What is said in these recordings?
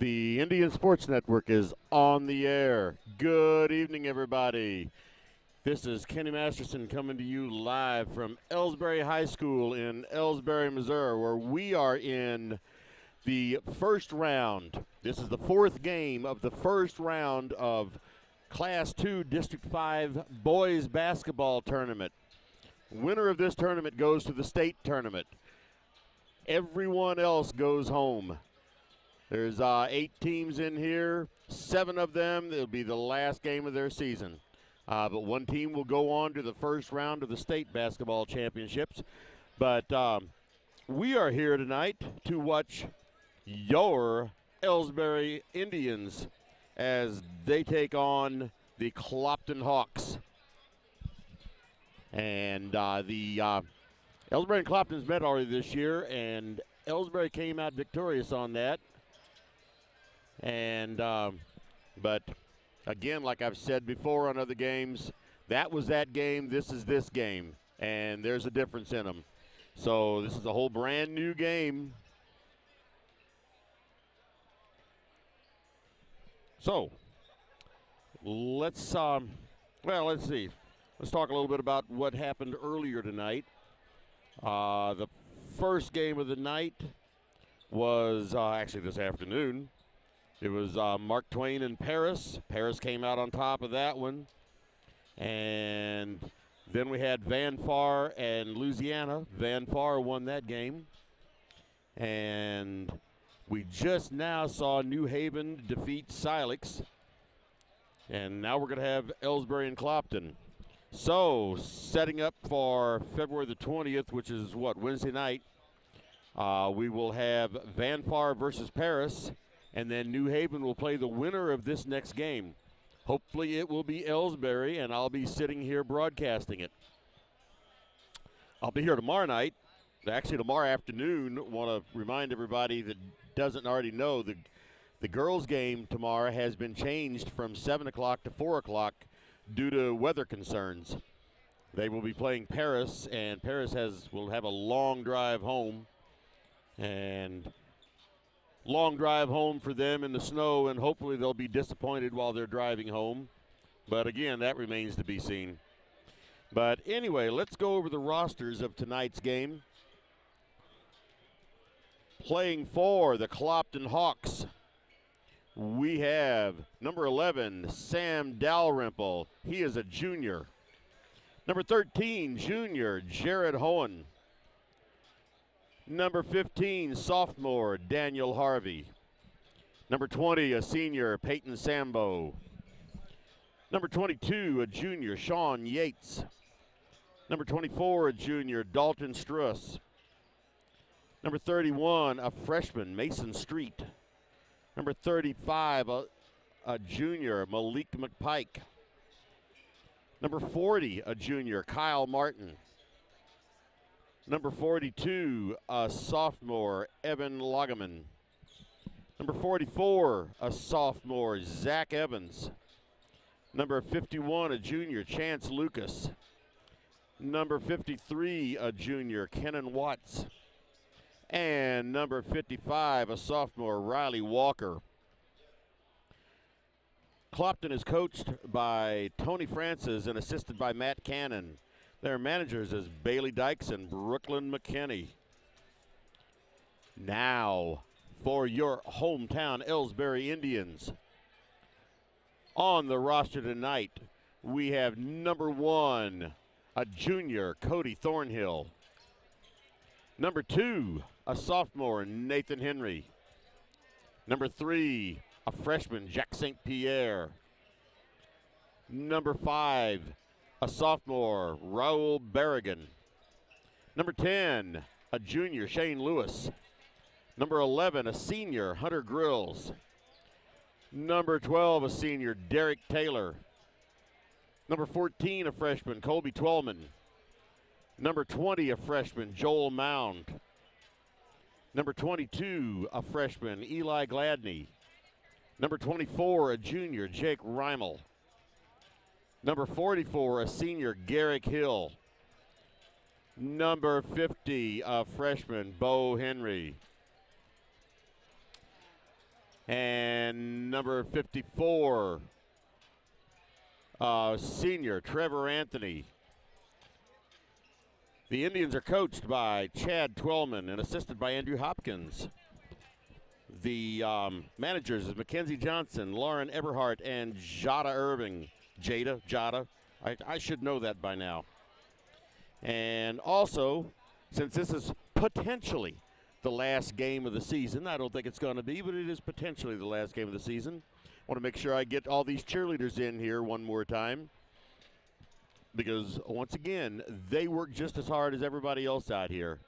The Indian Sports Network is on the air. Good evening, everybody. This is Kenny Masterson coming to you live from Elsberry High School in Elsberry, Missouri, where we are in the first round. This is the fourth game of the first round of Class 2 District 5 Boys Basketball Tournament. Winner of this tournament goes to the state tournament. Everyone else goes home. There's 8 teams in here. 7 of them, it'll be the last game of their season. But one team will go on to the first round of the state basketball championships. But we are here tonight to watch your Elsberry Indians as they take on the Clopton Hawks. And the Elsberry and Clopton's met already this year, and Elsberry came out victorious on that. And but again, like I've said before on other games, that was that game, this is this game, and there's a difference in them. So this is a whole brand new game. So let's see. Let's talk a little bit about what happened earlier tonight. The first game of the night was actually this afternoon. It was Mark Twain and Paris. Paris came out on top of that one. And then we had Van Far and Louisiana. Van Far won that game. And we just now saw New Haven defeat Silex. And now we're going to have Elsberry and Clopton. So, setting up for February the 20th, which is what, Wednesday night, we will have Van Far versus Paris. And then New Haven will play the winner of this next game. Hopefully it will be Elsberry, and I'll be sitting here broadcasting it. I'll be here tomorrow night, actually tomorrow afternoon. Want to remind everybody that doesn't already know, the girls' game tomorrow has been changed from 7 o'clock to 4 o'clock due to weather concerns. They will be playing Paris, and Paris will have a long drive home. And long drive home for them in the snow, and hopefully they'll be disappointed while they're driving home. But again, that remains to be seen. But anyway, let's go over the rosters of tonight's game. Playing for the Clopton Hawks, we have number 11, Sam Dalrymple. He is a junior. Number 13, junior, Jared Hohen. Number 15, sophomore, Daniel Harvey. Number 20, a senior, Peyton Sambo. Number 22, a junior, Sean Yates. Number 24, a junior, Dalton Struss. Number 31, a freshman, Mason Street. Number 35, a junior, Malik McPike. Number 40, a junior, Kyle Martin. Number 42, a sophomore, Evan Loggeman. Number 44, a sophomore, Zach Evans. Number 51, a junior, Chance Lucas. Number 53, a junior, Kenan Watts. And number 55, a sophomore, Riley Walker. Clopton is coached by Tony Francis and assisted by Matt Cannon. Their managers is Bailey Dykes and Brooklyn McKinney. Now, for your hometown Elsberry Indians. On the roster tonight, we have number 1, a junior, Cody Thornhill. Number 2, a sophomore, Nathan Henry. Number 3, a freshman, Jack St. Pierre. Number 5, a sophomore, Raul Berrigan. Number 10, a junior, Shane Lewis. Number 11, a senior, Hunter Grills. Number 12, a senior, Derek Taylor. Number 14, a freshman, Colby Twellman. Number 20, a freshman, Joel Mound. Number 22, a freshman, Eli Gladney. Number 24, a junior, Jake Reimel. Number 44, a senior, Garrick Hill. Number 50, a freshman, Bo Henry. And number 54, senior Trevor Anthony. The Indians are coached by Chad Twellman and assisted by Andrew Hopkins. The managers is Mackenzie Johnson, Lauren Eberhardt, and Jada Irving. Jada. I should know that by now. And also, since this is potentially the last game of the season, I don't think it's going to be, but it is potentially the last game of the season. I want to make sure I get all these cheerleaders in here one more time, because once again, they work just as hard as everybody else out here.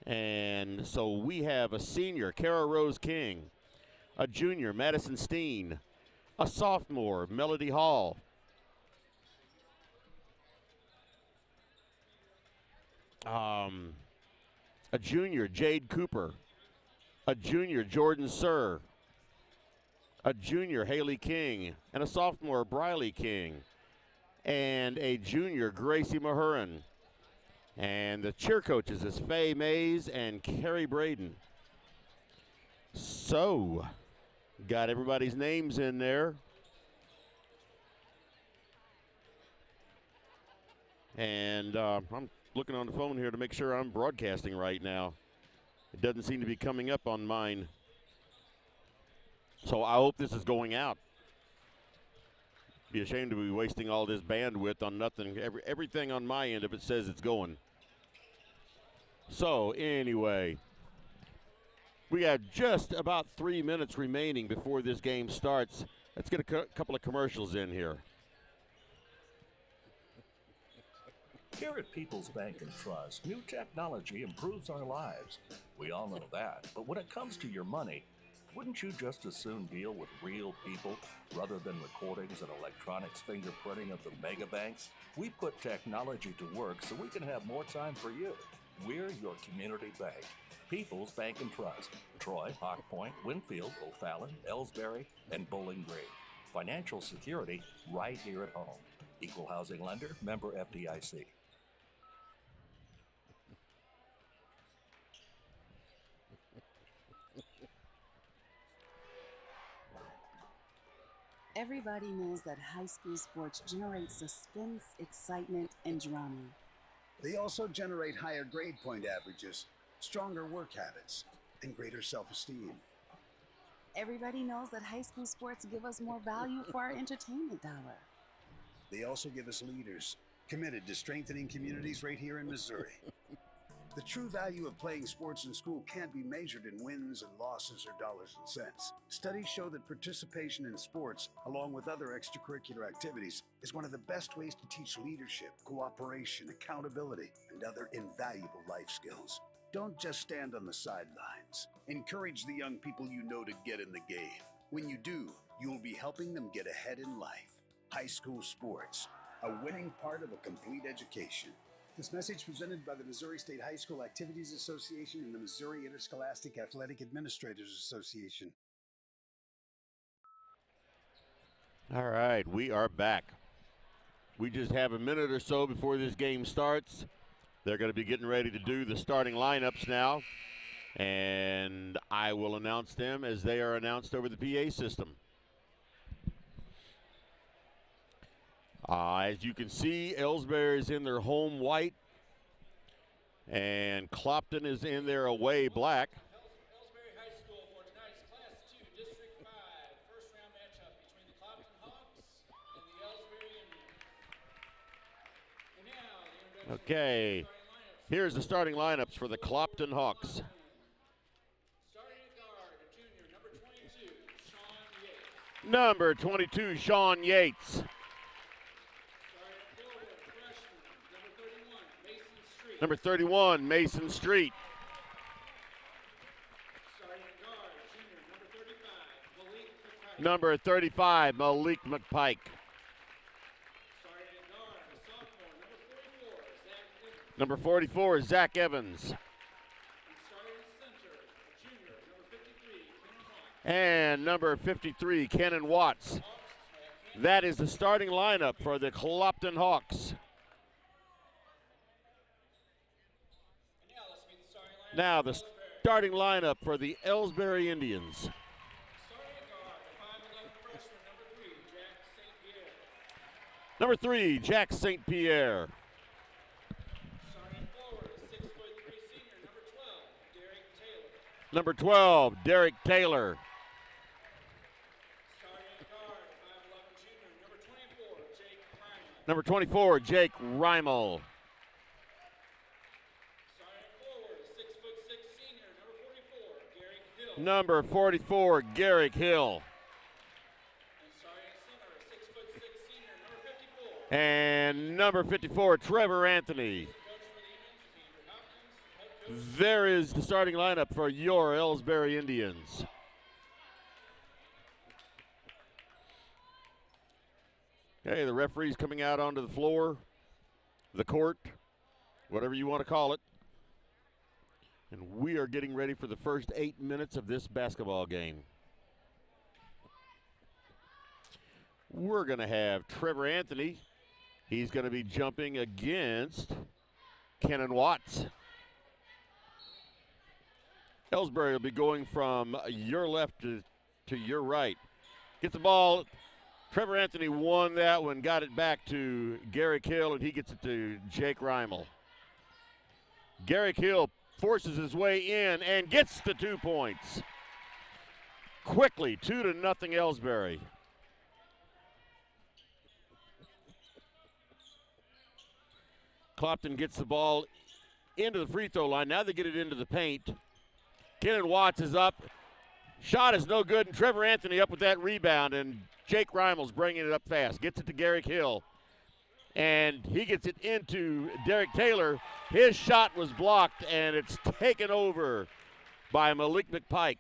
And so we have a senior, Kara Rose King, a junior, Madison Steen, a sophomore, Melody Hall, a junior, Jade Cooper, a junior, Jordan Sir, a junior, Haley King, and a sophomore, Briley King, and a junior, Gracie Mahurin. And the cheer coaches is Faye Mays and Carrie Braden. So, got everybody's names in there. And I'm looking on the phone here to make sure I'm broadcasting right now. It doesn't seem to be coming up on mine. So I hope this is going out. Be ashamed to be wasting all this bandwidth on nothing. Everything on my end, if it says it's going. So anyway, we have just about 3 minutes remaining before this game starts. Let's get a couple of commercials in here. Here at People's Bank and Trust, new technology improves our lives. We all know that. But when it comes to your money, wouldn't you just as soon deal with real people rather than recordings and electronics fingerprinting of the mega banks? We put technology to work so we can have more time for you. We're your community bank. People's Bank and Trust. Troy, Hawk Point, Winfield, O'Fallon, Elsberry, and Bowling Green. Financial security right here at home. Equal housing lender, member FDIC. Everybody knows that high school sports generate suspense, excitement, and drama. They also generate higher grade point averages, stronger work habits, and greater self-esteem. Everybody knows that high school sports give us more value for our entertainment dollar. They also give us leaders committed to strengthening communities right here in Missouri. The true value of playing sports in school can't be measured in wins and losses or dollars and cents. Studies show that participation in sports, along with other extracurricular activities, is one of the best ways to teach leadership, cooperation, accountability, and other invaluable life skills. Don't just stand on the sidelines. Encourage the young people you know to get in the game. When you do, you'll be helping them get ahead in life. High school sports, a winning part of a complete education. This message presented by the Missouri State High School Activities Association and the Missouri Interscholastic Athletic Administrators Association. All right, we are back. We just have a minute or so before this game starts. They're going to be getting ready to do the starting lineups now, and I will announce them as they are announced over the PA system. As you can see, Elsberry is in their home white, and Clopton is in their away black. Elsberry High School for tonight's Class 2 District 5 first-round matchup between the Clopton Hawks and the Elsberry Indians. And now, the introduction Okay, here's the starting lineups for the Clopton Hawks. starting at guard, a junior, number 22, Sean Yates. Number 22, Sean Yates. Number 31, Mason Street. Starting at guard, junior, Number 35, Malik McPike. Starting at guard, a sophomore, Number 44, Zach Evans. And starting at center, a junior, number 53, Kenan Watts. And number 53, Kenan Watts. That is the starting lineup for the Clopton Hawks. And now let's meet the starting lineup. Now the starting lineup for the Elsberry Indians. Number 3, Jack St. Pierre. Starting forward, 6'3" senior, number 12, Derek Taylor. Number 12, Derek Taylor. Starting guard, 5'11" junior, number 24, Jake Hyman. Number 24, Jake Reimel. Starting forward, 6'6" senior, number 44, Garrick Hill. Number 44, Garrick Hill. And number 54, Trevor Anthony. There is the starting lineup for your Elsberry Indians. Okay, the referee's coming out onto the floor, the court, whatever you want to call it. And we are getting ready for the first 8 minutes of this basketball game. We're going to have Trevor Anthony. He's going to be jumping against Kenan Watts. Elsberry will be going from your left to your right. Get the ball. Trevor Anthony won that one, got it back to Garrick Hill, and he gets it to Jake Reimel. Garrick Hill forces his way in and gets the 2 points. Quickly, 2-0 Elsberry. Clopton gets the ball into the free throw line. Now they get it into the paint. Kenan Watts is up. Shot is no good, and Trevor Anthony up with that rebound, and Jake Reimel's bringing it up fast. Gets it to Garrick Hill, and he gets it into Derek Taylor. His shot was blocked, and it's taken over by Malik McPike.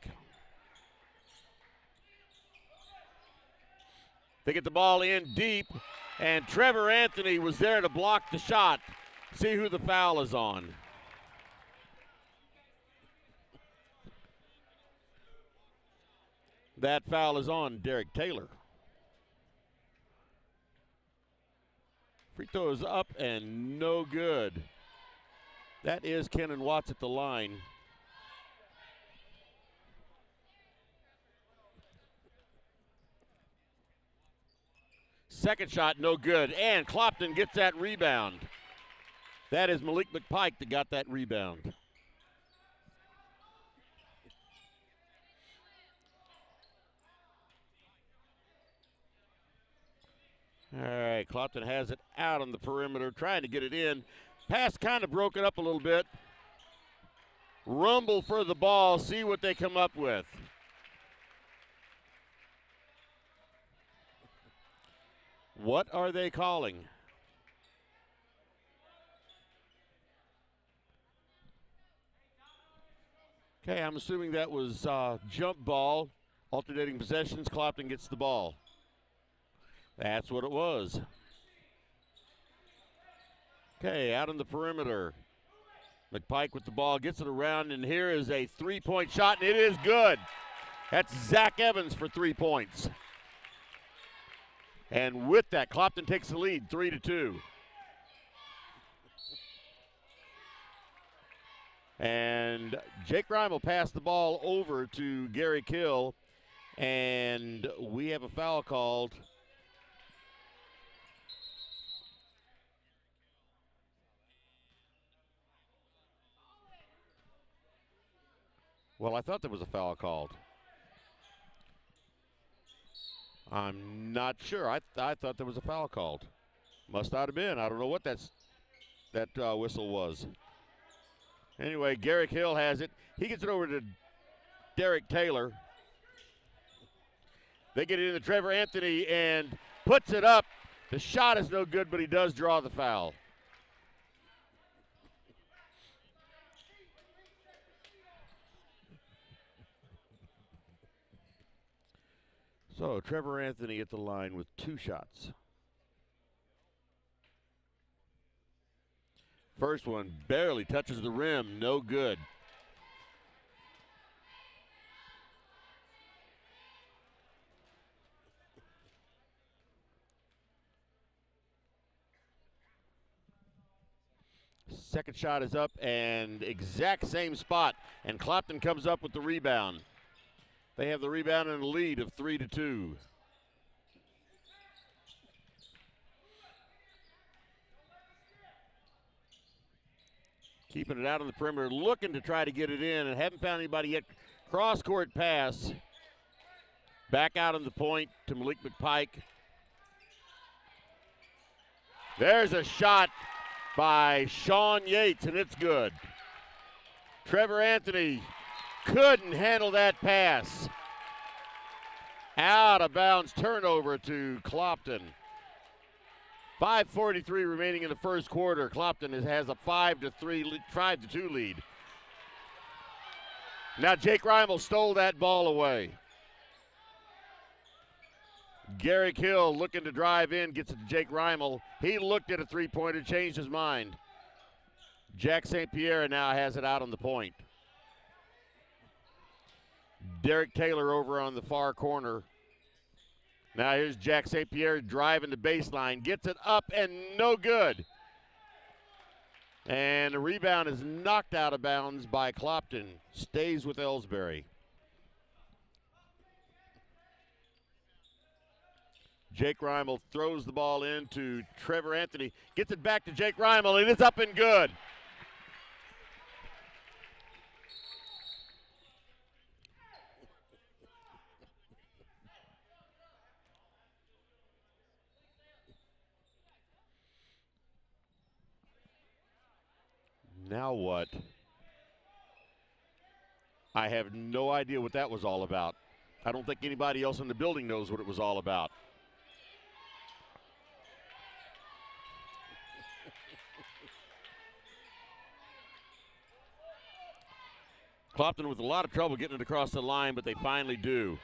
They get the ball in deep, and Trevor Anthony was there to block the shot. See who the foul is on. That foul is on Derek Taylor. Free throw is up and no good. That is Kenan Watts at the line. Second shot, no good. And Clopton gets that rebound. That is Malik McPike that got that rebound. All right, Clopton has it out on the perimeter, trying to get it in. Pass kind of broken up a little bit. Rumble for the ball, see what they come up with. What are they calling? Okay, I'm assuming that was jump ball, alternating possessions. Clopton gets the ball. That's what it was. Okay, out on the perimeter. McPike with the ball, gets it around, and here is a three-point shot, and it is good. That's Zach Evans for 3 points. And with that, Clopton takes the lead, 3-2. And Jake Reimel passed the ball over to Garrick Hill, and we have a foul called. Well, I thought there was a foul called. I'm not sure. I thought there was a foul called. Must not have been. I don't know what that whistle was. Anyway, Garrick Hill has it. He gets it over to Derek Taylor. They get it into Trevor Anthony and puts it up. The shot is no good, but he does draw the foul. So Trevor Anthony at the line with 2 shots. First one barely touches the rim, no good. Second shot is up and exact same spot, and Clopton comes up with the rebound. They have the rebound and a lead of 3-2. Keeping it out on the perimeter, looking to try to get it in, and haven't found anybody yet. Cross-court pass. Back out on the point to Malik McPike. There's a shot by Sean Yates, and it's good. Trevor Anthony couldn't handle that pass. Out of bounds, turnover to Clopton. 5:43 remaining in the first quarter. Clopton has a 5-2 lead. Now Jake Reimel stole that ball away. Garrick Hill looking to drive in, gets it to Jake Reimel. He looked at a three-pointer, changed his mind. Jack St. Pierre now has it out on the point. Derek Taylor over on the far corner. Now here's Jack St. Pierre driving the baseline, gets it up and no good. And the rebound is knocked out of bounds by Clopton. Stays with Elsberry. Jake Reimel throws the ball into Trevor Anthony. Gets it back to Jake Reimel, and it's up and good. Now what? I have no idea what that was all about. I don't think anybody else in the building knows what it was all about. Clopton with a lot of trouble getting it across the line, but they finally do.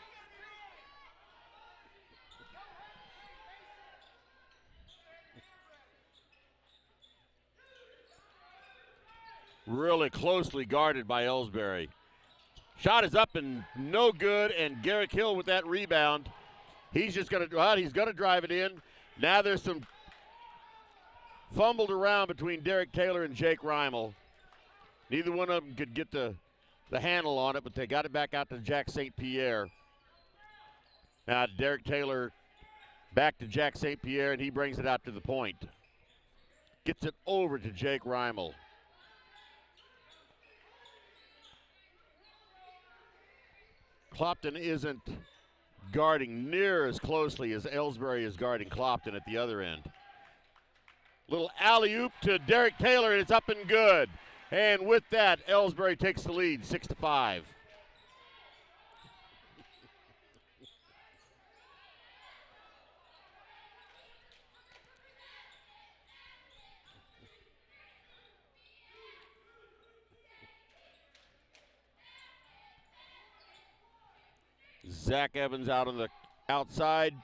Really closely guarded by Elsberry. Shot is up and no good, and Garrick Hill with that rebound. He's just going to drive it in. Now there's some fumbled around between Derek Taylor and Jake Reimel. Neither one of them could get the handle on it, but they got it back out to Jack St. Pierre. Now Derek Taylor back to Jack St. Pierre, and he brings it out to the point. Gets it over to Jake Reimel. Clopton isn't guarding near as closely as Elsberry is guarding Clopton at the other end. Little alley-oop to Derek Taylor, and it's up and good. And with that, Elsberry takes the lead, 6-5. Zach Evans out on the outside.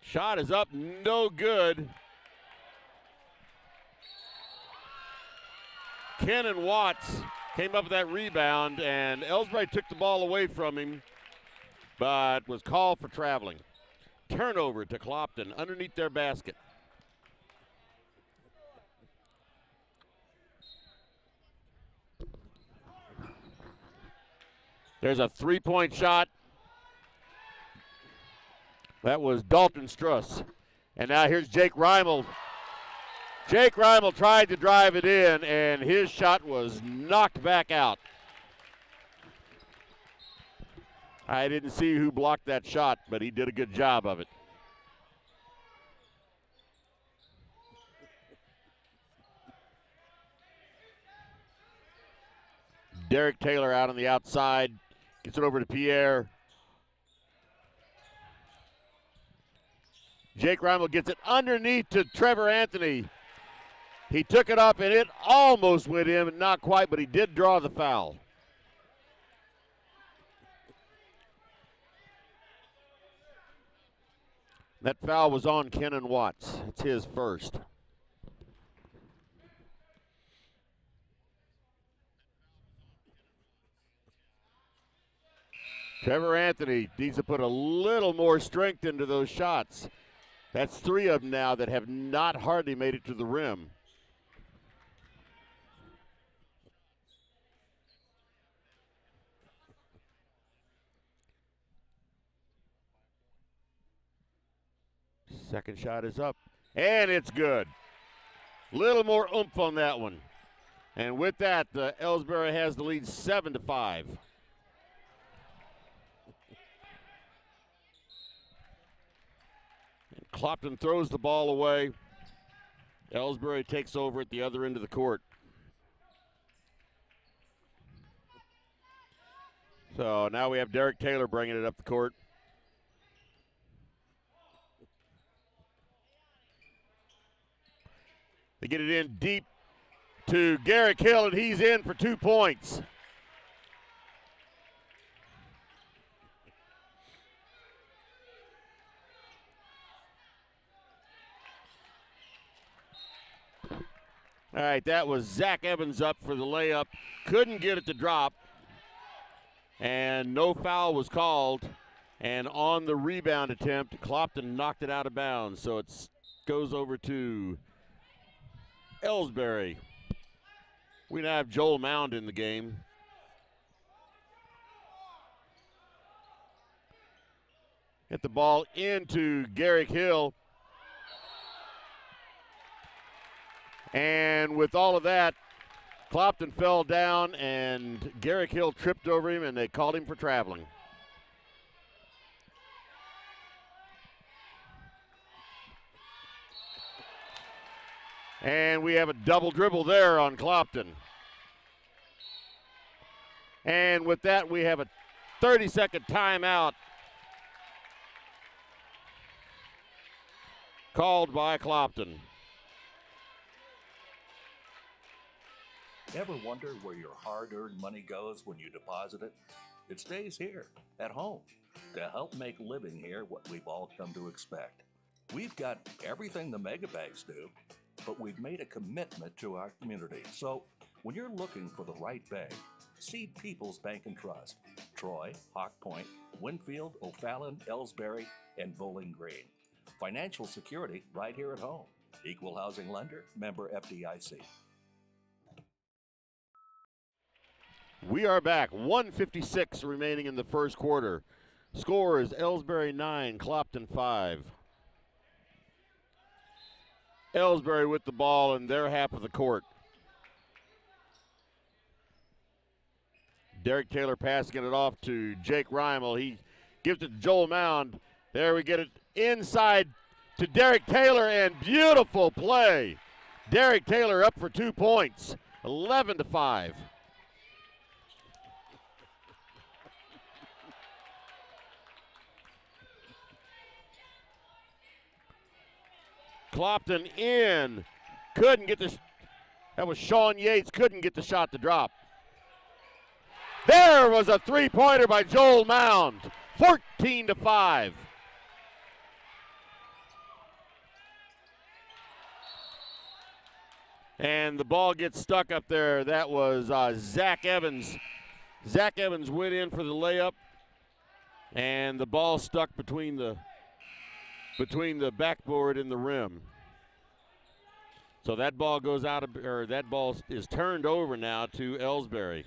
Shot is up, no good. Kenan Watts came up with that rebound, and Elsberry took the ball away from him, but was called for traveling. Turnover to Clopton underneath their basket. There's a three-point shot. That was Dalton Struss. And now here's Jake Reimel. Jake Reimel tried to drive it in, and his shot was knocked back out. I didn't see who blocked that shot, but he did a good job of it. Derek Taylor out on the outside. Gets it over to Pierre. Jake Reimel gets it underneath to Trevor Anthony. He took it up, and it almost went in, not quite, but he did draw the foul. That foul was on Kenan Watts. It's his first. Trevor Anthony needs to put a little more strength into those shots. That's three of them now that have not hardly made it to the rim. Second shot is up. And it's good. Little more oomph on that one. And with that, Elsberry has the lead 7-5. And Clopton throws the ball away. Elsberry takes over at the other end of the court. So now we have Derek Taylor bringing it up the court. They get it in deep to Garrick Hill, and he's in for 2 points. All right, that was Zach Evans up for the layup. Couldn't get it to drop. And no foul was called. And on the rebound attempt, Clopton knocked it out of bounds. So it goes over to Elsberry. We now have Joel Mound in the game. Get the ball into Garrick Hill. And with all of that, Clopton fell down and Garrick Hill tripped over him and they called him for traveling. And we have a double dribble there on Clopton. And with that, we have a 30-second timeout called by Clopton. Ever wonder where your hard-earned money goes when you deposit it? It stays here, at home, to help make living here what we've all come to expect. We've got everything the mega banks do, but we've made a commitment to our community. So when you're looking for the right bank, see People's Bank and Trust. Troy, Hawk Point, Winfield, O'Fallon, Elsberry, and Bowling Green. Financial security right here at home. Equal housing lender, member FDIC. We are back. 1:56 remaining in the first quarter. Score is Elsberry 9, Clopton 5. Elsberry with the ball in their half of the court. Derek Taylor passing it off to Jake Reimel. He gives it to Joel Mound. There we get it inside to Derek Taylor, and beautiful play. Derek Taylor up for 2 points, 11-5. Clopton in, couldn't get the, that was Sean Yates, couldn't get the shot to drop. There was a three-pointer by Joel Mound, 14-5. And the ball gets stuck up there. That was Zach Evans. Zach Evans went in for the layup, and the ball stuck between the backboard and the rim. So that ball goes out of, or that ball is turned over now to Elsberry.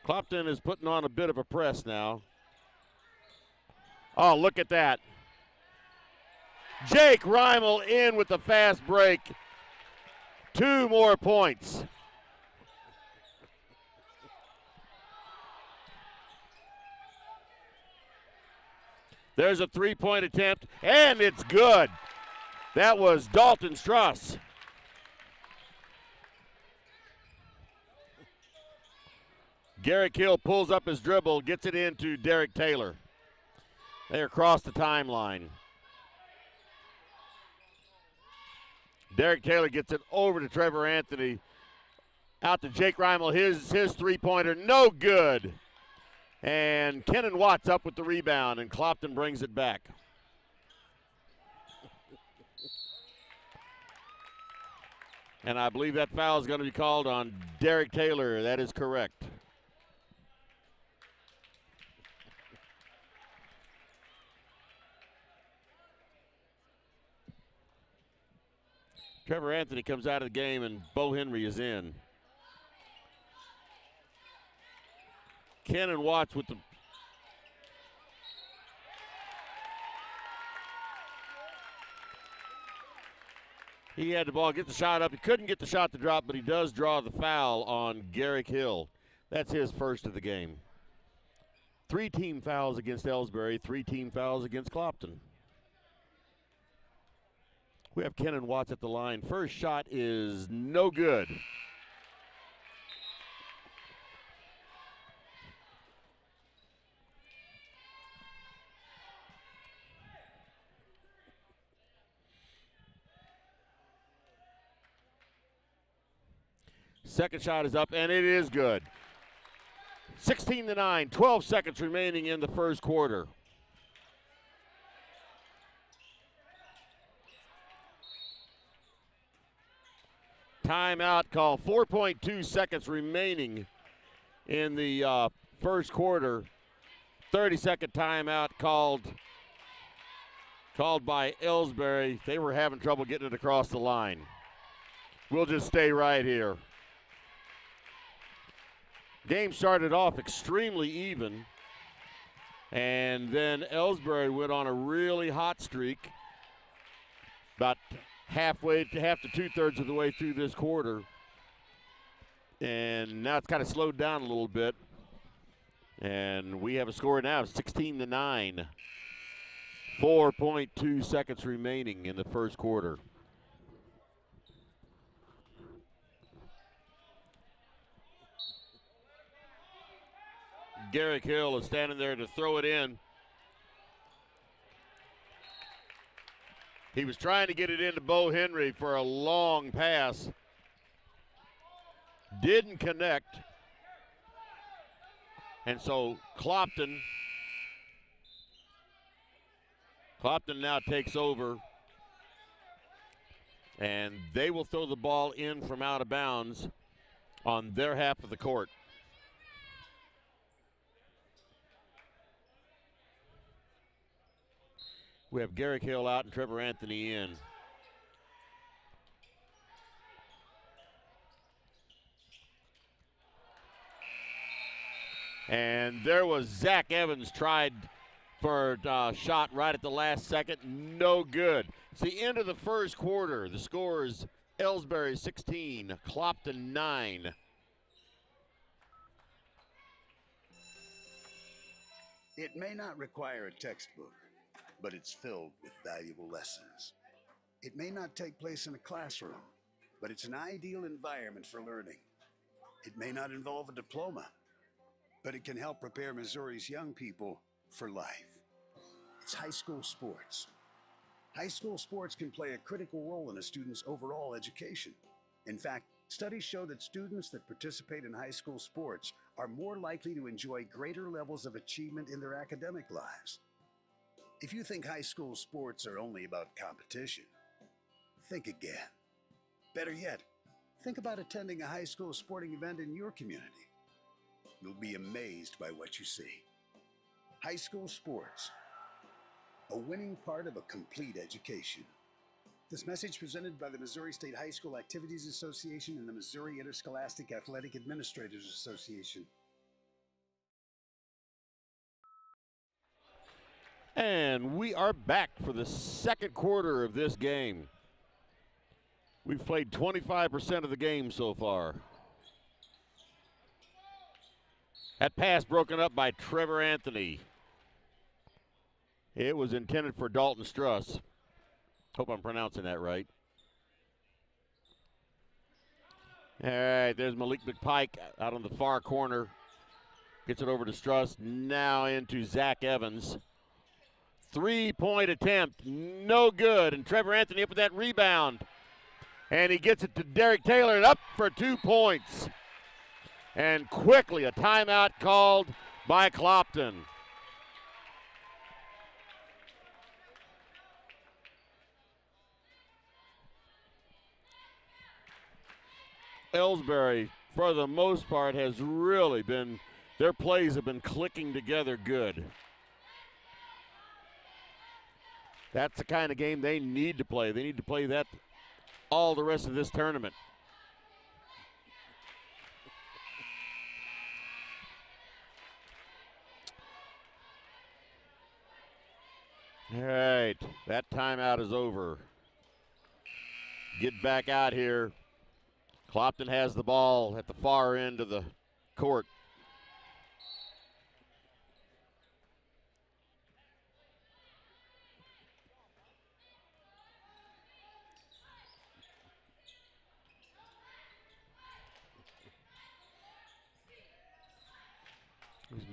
Clopton is putting on a bit of a press now. Oh, look at that. Jake Reimel in with the fast break. 2 more points. There's a three-point attempt, and it's good. That was Dalton Struss. Garrick Hill pulls up his dribble, gets it into Derek Taylor. They across the timeline. Derek Taylor gets it over to Trevor Anthony. Out to Jake Reimel, his three-pointer, no good. And Kenan Watts up with the rebound, and Clopton brings it back. And I believe that foul is going to be called on Derek Taylor. That is correct. Trevor Anthony comes out of the game, and Bo Henry is in. Kenan Watts with the He had the ball, get the shot up. He couldn't get the shot to drop, but he does draw the foul on Garrick Hill. That's his first of the game. 3 team fouls against Elsberry, 3 team fouls against Clopton. We have Kenan Watts at the line. First shot is no good. Second shot is up, and it is good. 16-9, 12 seconds remaining in the first quarter. Timeout call, 4.2 seconds remaining in the first quarter. 30-second timeout called by Elsberry. They were having trouble getting it across the line. We'll just stay right here. Game started off extremely even, and then Elsberry went on a really hot streak about half to 2/3 of the way through this quarter, and now it's kind of slowed down a little bit, and we have a score now of 16-9. 4.2 seconds remaining in the first quarter. Garrick Hill is standing there to throw it in. He was trying to get it into Bo Henry for a long pass. Didn't connect. And so Clopton now takes over. And they will throw the ball in from out of bounds on their half of the court. We have Garrick Hill out and Trevor Anthony in. And there was Zach Evans tried for a shot right at the last second. No good. It's the end of the first quarter. The score is Elsberry 16, Clopton 9. It may not require a textbook, but it's filled with valuable lessons. It may not take place in a classroom, but it's an ideal environment for learning. It may not involve a diploma, but it can help prepare Missouri's young people for life. It's high school sports. High school sports can play a critical role in a student's overall education. In fact, studies show that students that participate in high school sports are more likely to enjoy greater levels of achievement in their academic lives. If you think high school sports are only about competition, think again. Better yet, think about attending a high school sporting event in your community. You'll be amazed by what you see. High school sports, a winning part of a complete education. This message presented by the Missouri State High School Activities Association and the Missouri Interscholastic Athletic Administrators Association. And we are back for the second quarter of this game. We've played 25% of the game so far. That pass broken up by Trevor Anthony. It was intended for Dalton Struss. Hope I'm pronouncing that right. All right, there's Malik McPike out on the far corner. Gets it over to Struss. Now into Zach Evans. 3-point attempt, no good. And Trevor Anthony up with that rebound. And he gets it to Derek Taylor and up for 2 points. And quickly a timeout called by Clopton. Elsberry, for the most part, has really been, their plays have been clicking together good. That's the kind of game they need to play. They need to play that all the rest of this tournament. All right, that timeout is over. get back out here. Clopton has the ball at the far end of the court.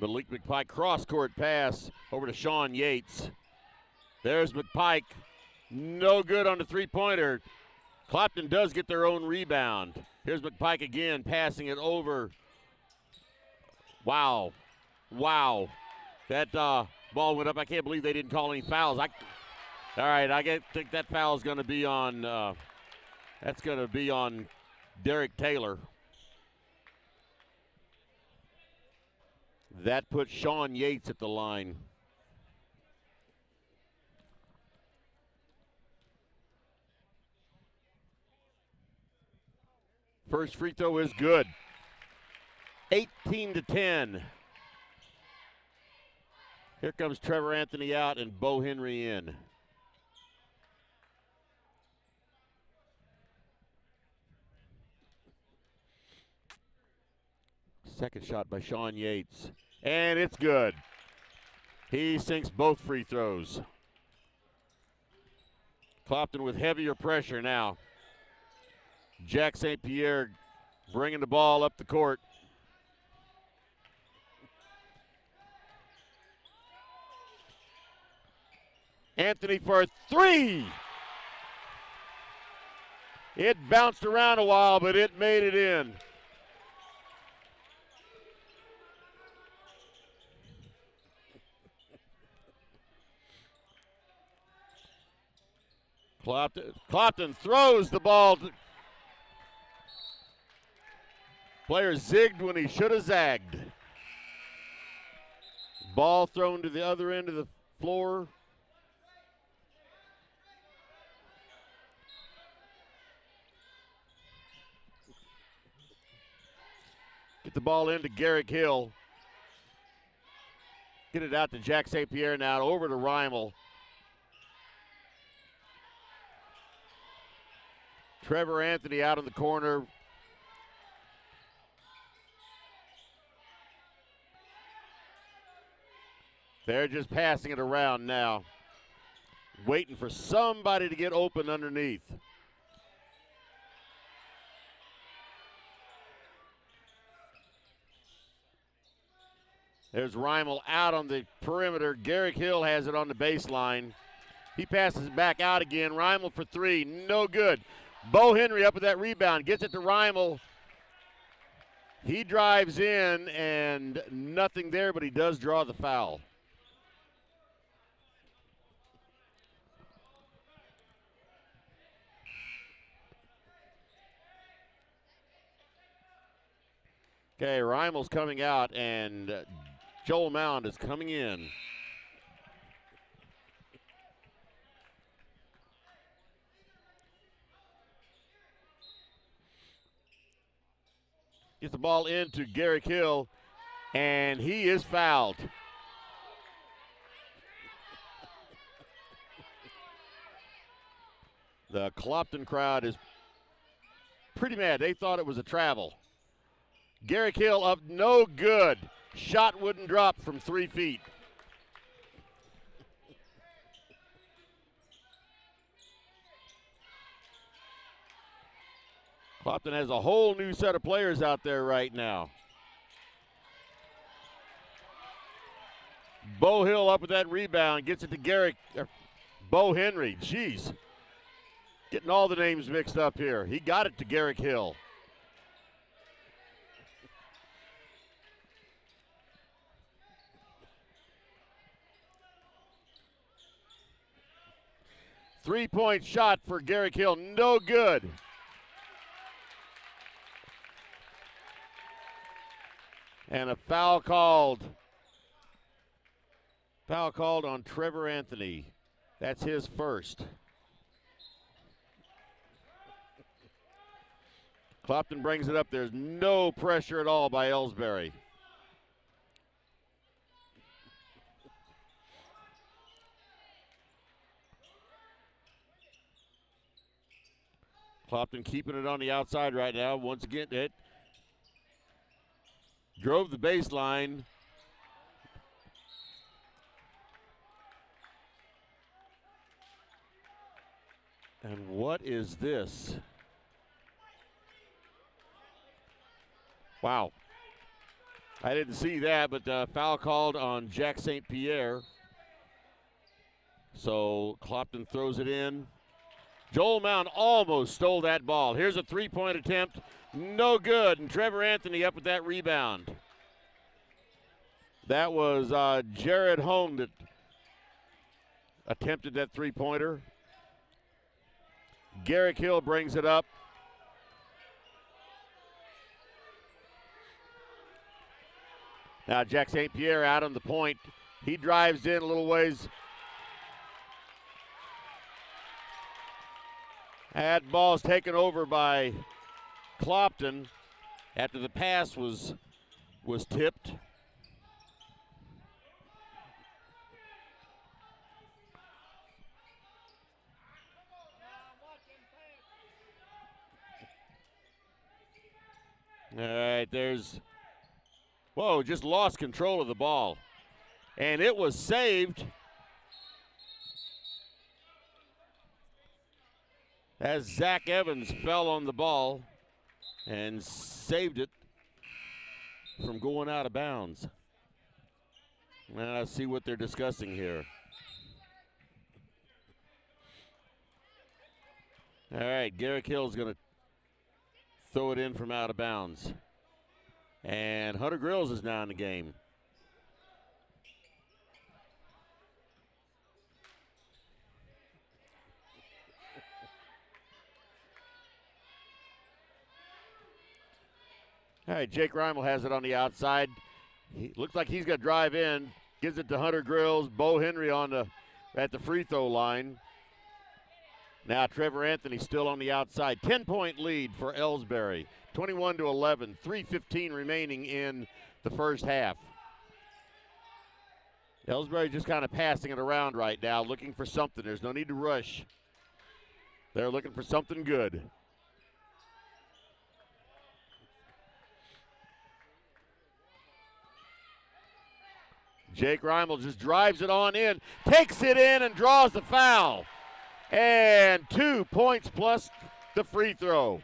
Malik McPike cross-court pass over to Sean Yates. There's McPike. No good on the three-pointer. Clopton does get their own rebound. Here's McPike again, passing it over. Wow. Wow. That ball went up. I can't believe they didn't call any fouls. All right, I think that foul is going to be on, that's going to be on Derek Taylor. That puts Sean Yates at the line. First free throw is good. 18-10. Here comes Trevor Anthony out and Bo Henry in. Second shot by Sean Yates. And it's good. He sinks both free throws. Clopton with heavier pressure now. Jack St. Pierre bringing the ball up the court. Anthony for a three. It bounced around a while, but it made it in. Clopton throws the ball. Player zigged when he should have zagged. Ball thrown to the other end of the floor. Get the ball into Garrick Hill. Get it out to Jack St. Pierre now, over to Reimel. Trevor Anthony out in the corner. They're just passing it around now. Waiting for somebody to get open underneath. There's Reimel out on the perimeter. Garrick Hill has it on the baseline. He passes it back out again. Reimel for three, no good. Bo Henry up with that rebound, gets it to Reimel. He drives in and nothing there, but he does draw the foul. Okay, Reimel's coming out and Joel Mound is coming in. Gets the ball into Garrick Hill, and he is fouled. The Clopton crowd is pretty mad. They thought it was a travel. Garrick Hill up, no good. Shot wouldn't drop from 3 feet. Clopton has a whole new set of players out there right now. Bo Hill up with that rebound, gets it to Bo Henry. Jeez, getting all the names mixed up here. He got it to Garrick Hill. Three-point shot for Garrick Hill, no good. And a foul called. Foul called on Trevor Anthony. That's his first. Clopton brings it up. There's no pressure at all by Elsberry. Clopton keeping it on the outside right now. Once again, it drove the baseline. And what is this? Wow. I didn't see that, but foul called on Jack St. Pierre. So Clopton throws it in. Joel Mound almost stole that ball. Here's a three-point attempt. No good, and Trevor Anthony up with that rebound. That was Jared Hone that attempted that three-pointer. Garrick Hill brings it up. Now Jack St. Pierre out on the point. He drives in a little ways. That ball's taken over by Clopton after the pass was tipped. All right, whoa, just lost control of the ball. And it was saved as Zach Evans fell on the ball and saved it from going out of bounds. Now let's see what they're discussing here. All right, Garrick Hill's going to throw it in from out of bounds. And Hunter Grills is now in the game. All right, Jake Reimel has it on the outside. He looks like he's going to drive in, gives it to Hunter Grills. Bo Henry at the free throw line. Now Trevor Anthony still on the outside. 10-point lead for Elsberry. 21-11. 3:15 remaining in the first half. Elsberry just kind of passing it around right now, looking for something. There's no need to rush. They're looking for something good. Jake Reimel just drives it on in, takes it in, and draws the foul. And 2 points plus the free throw.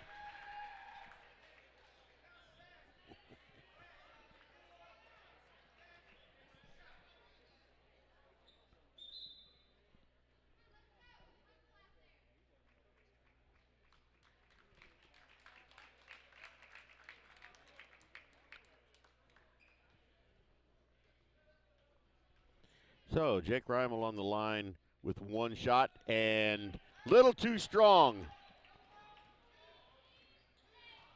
So Jake Reimel on the line with one shot and little too strong.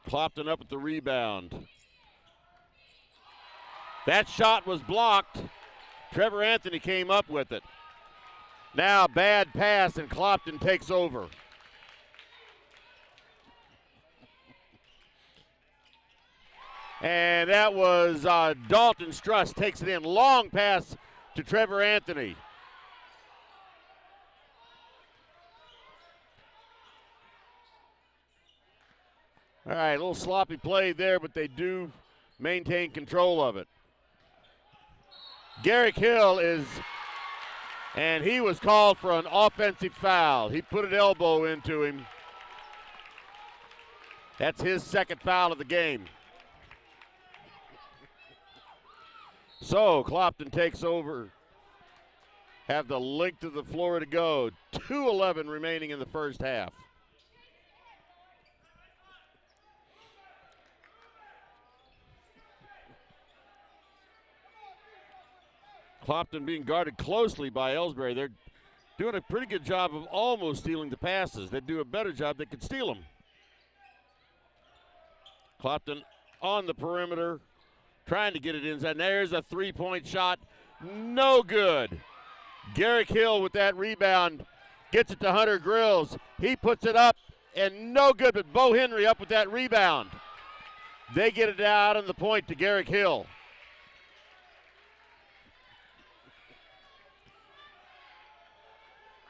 Clopton up at the rebound. That shot was blocked. Trevor Anthony came up with it. Now bad pass and Clopton takes over. And that was Dalton Struss takes it in. Long pass to Trevor Anthony. All right, a little sloppy play there, but they do maintain control of it. Garrick Hill and he was called for an offensive foul. He put an elbow into him. That's his second foul of the game. So Clopton takes over. Have the length of the floor to go. 2:11 remaining in the first half. Clopton being guarded closely by Elsberry. They're doing a pretty good job of almost stealing the passes. They'd do a better job, they could steal them. Clopton on the perimeter, trying to get it inside. There's a three-point shot, no good. Garrick Hill with that rebound, gets it to Hunter Grills. He puts it up, and no good, but Bo Henry up with that rebound. They get it out on the point to Garrick Hill.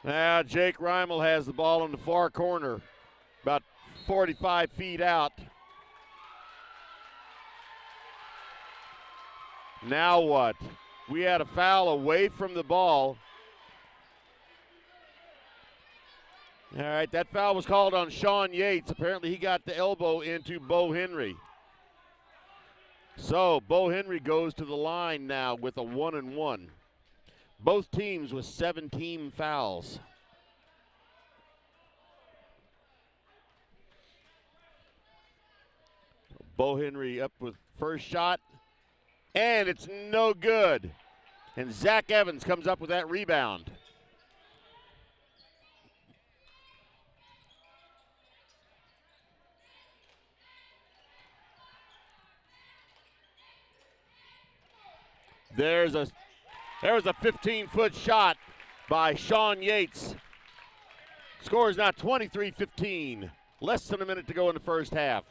Now Jake Reimel has the ball in the far corner. About 45 feet out. Now what? We had a foul away from the ball. All right, that foul was called on Sean Yates. Apparently he got the elbow into Bo Henry. So Bo Henry goes to the line now with a 1-and-1. Both teams with 17 fouls. Bo Henry up with first shot, and it's no good. And Zach Evans comes up with that rebound. There's a 15-foot shot by Sean Yates. Score is now 23-15. Less than a minute to go in the first half.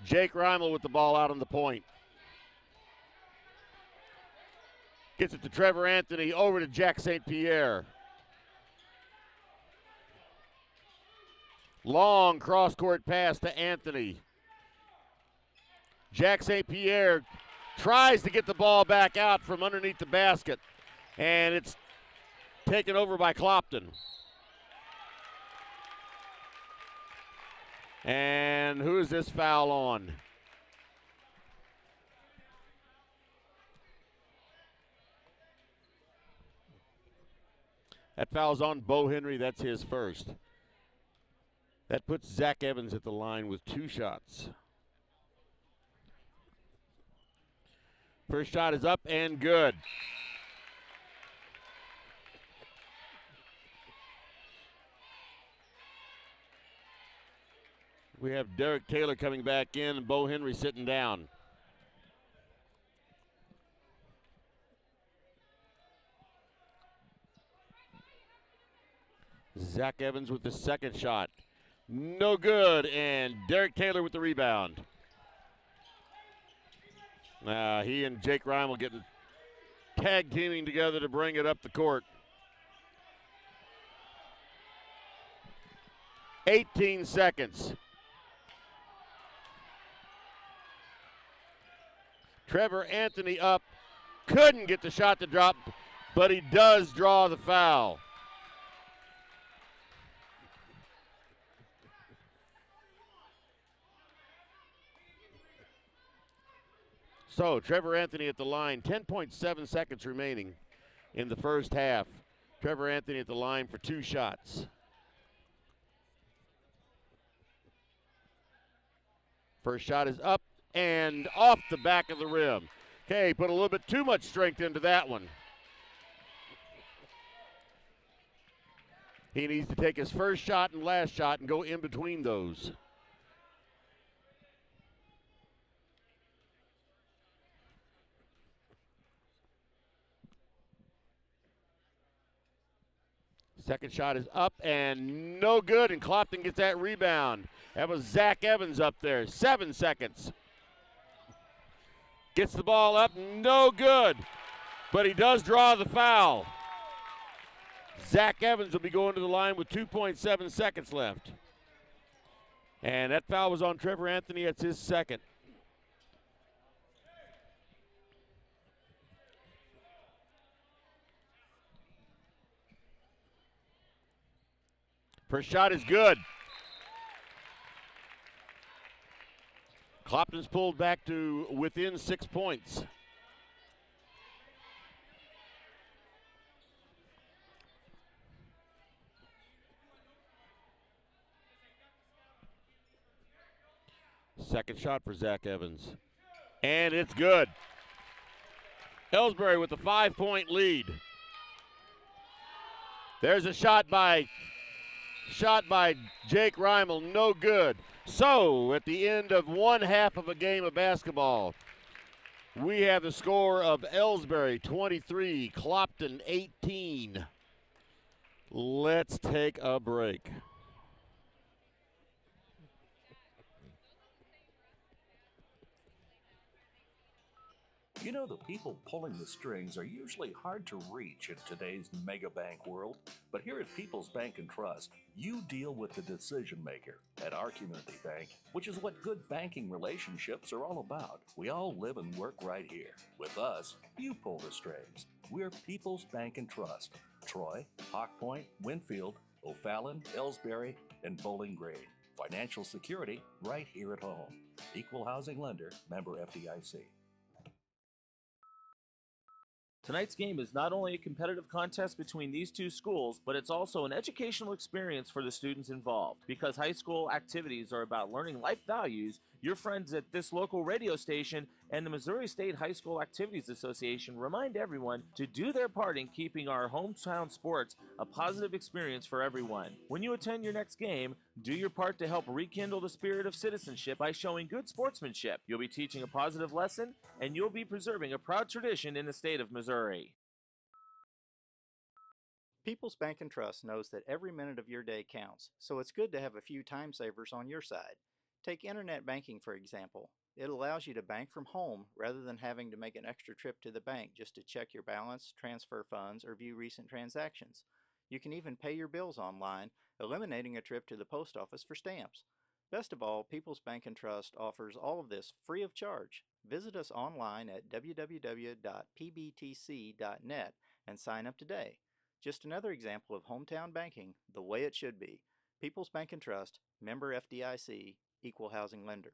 Jake Reimel with the ball out on the point. Gets it to Trevor Anthony, over to Jack St. Pierre. Long cross-court pass to Anthony. Jack St. Pierre tries to get the ball back out from underneath the basket, and it's taken over by Clopton. And who is this foul on? That foul's on Bo Henry. That's his first. That puts Zach Evans at the line with 2 shots. First shot is up and good. We have Derek Taylor coming back in and Bo Henry sitting down. Zach Evans with the second shot. No good, and Derek Taylor with the rebound. He and Jake Reimel getting tag teaming together to bring it up the court. 18 seconds. Trevor Anthony up, couldn't get the shot to drop, but he does draw the foul. So Trevor Anthony at the line, 10.7 seconds remaining in the first half. Trevor Anthony at the line for 2 shots. First shot is up and off the back of the rim. Okay, put a little bit too much strength into that one. He needs to take his first shot and last shot and go in between those. Second shot is up and no good, and Clopton gets that rebound. That was Zach Evans up there, 7 seconds. Gets the ball up, no good, but he does draw the foul. Zach Evans will be going to the line with 2.7 seconds left. And that foul was on Trevor Anthony, it's his second. First shot is good. Clopton's pulled back to within 6 points. Second shot for Zach Evans. And it's good. Elsberry with a 5-point lead. There's a shot by Jake Reimel, no good. So, at the end of one half of a game of basketball, we have the score of Elsberry 23, Clopton 18. Let's take a break. You know, the people pulling the strings are usually hard to reach in today's mega bank world, but here at People's Bank and Trust, you deal with the decision maker at our community bank, which is what good banking relationships are all about. We all live and work right here. With us, you pull the strings. We're People's Bank and Trust. Troy, Hawk Point, Winfield, O'Fallon, Elsberry, and Bowling Green. Financial security right here at home. Equal housing lender, member FDIC. Tonight's game is not only a competitive contest between these two schools, but it's also an educational experience for the students involved. Because high school activities are about learning life values, your friends at this local radio station and the Missouri State High School Activities Association remind everyone to do their part in keeping our hometown sports a positive experience for everyone. When you attend your next game, do your part to help rekindle the spirit of citizenship by showing good sportsmanship. You'll be teaching a positive lesson, and you'll be preserving a proud tradition in the state of Missouri. People's Bank and Trust knows that every minute of your day counts, so it's good to have a few time savers on your side. Take internet banking, for example. It allows you to bank from home rather than having to make an extra trip to the bank just to check your balance, transfer funds, or view recent transactions. You can even pay your bills online, eliminating a trip to the post office for stamps. Best of all, People's Bank and Trust offers all of this free of charge. Visit us online at www.pbtc.net and sign up today. Just another example of hometown banking the way it should be. People's Bank and Trust, member FDIC, equal housing lender.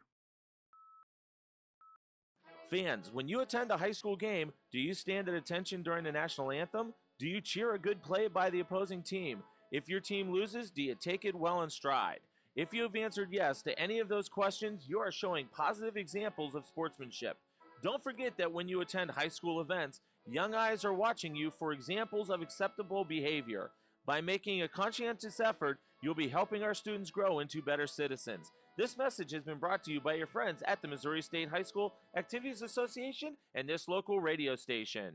Fans, when you attend a high school game, do you stand at attention during the national anthem? Do you cheer a good play by the opposing team? If your team loses, do you take it well in stride? If you have answered yes to any of those questions, you are showing positive examples of sportsmanship. Don't forget that when you attend high school events, young eyes are watching you for examples of acceptable behavior. By making a conscientious effort, you'll be helping our students grow into better citizens. This message has been brought to you by your friends at the Missouri State High School Activities Association and this local radio station.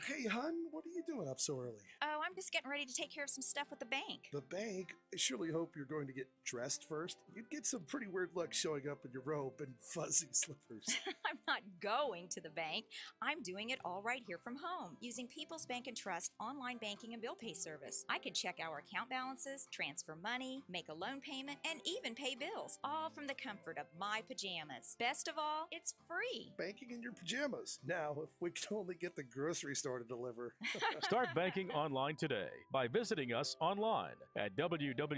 Hey, hon, what are you doing up so early? Oh, I'm just getting ready to take care of some stuff with the bank. The bank? I surely hope you're going to get dressed first. You'd get some pretty weird looks showing up in your robe and fuzzy slippers. I'm not going to the bank. I'm doing it all right here from home using People's Bank and Trust online banking and bill pay service. I can check our account balances, transfer money, make a loan payment, and even pay bills, all from the comfort of my pajamas. Best of all, it's free. Banking in your pajamas. Now, if we could only get the grocery store to deliver. Start banking online today by visiting us online at www.pbtc.net.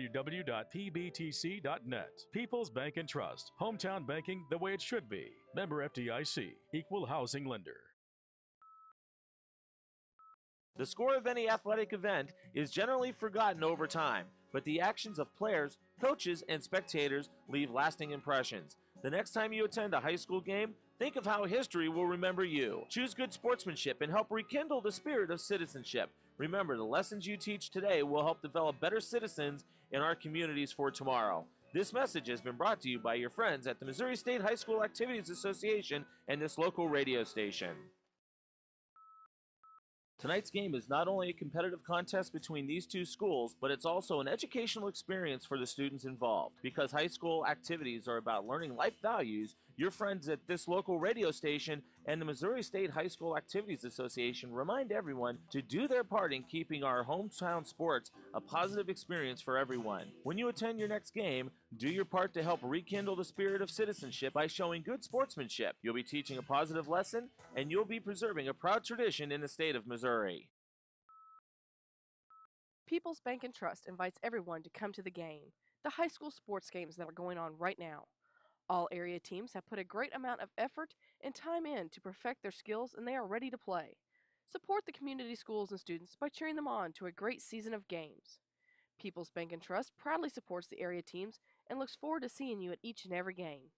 People's Bank and Trust. Hometown banking the way it should be. Member FDIC. Equal housing lender. The score of any athletic event is generally forgotten over time, but the actions of players, coaches, and spectators leave lasting impressions. The next time you attend a high school game, think of how history will remember you. Choose good sportsmanship and help rekindle the spirit of citizenship. Remember, the lessons you teach today will help develop better citizens in our communities for tomorrow. This message has been brought to you by your friends at the Missouri State High School Activities Association and this local radio station. Tonight's game is not only a competitive contest between these two schools, but it's also an educational experience for the students involved. Because high school activities are about learning life values, your friends at this local radio station and the Missouri State High School Activities Association remind everyone to do their part in keeping our hometown sports a positive experience for everyone. When you attend your next game, do your part to help rekindle the spirit of citizenship by showing good sportsmanship. You'll be teaching a positive lesson, and you'll be preserving a proud tradition in the state of Missouri. People's Bank and Trust invites everyone to come to the game, the high school sports games that are going on right now. All area teams have put a great amount of effort and time in to perfect their skills, and they are ready to play. Support the community schools and students by cheering them on to a great season of games. People's Bank and Trust proudly supports the area teams and looks forward to seeing you at each and every game.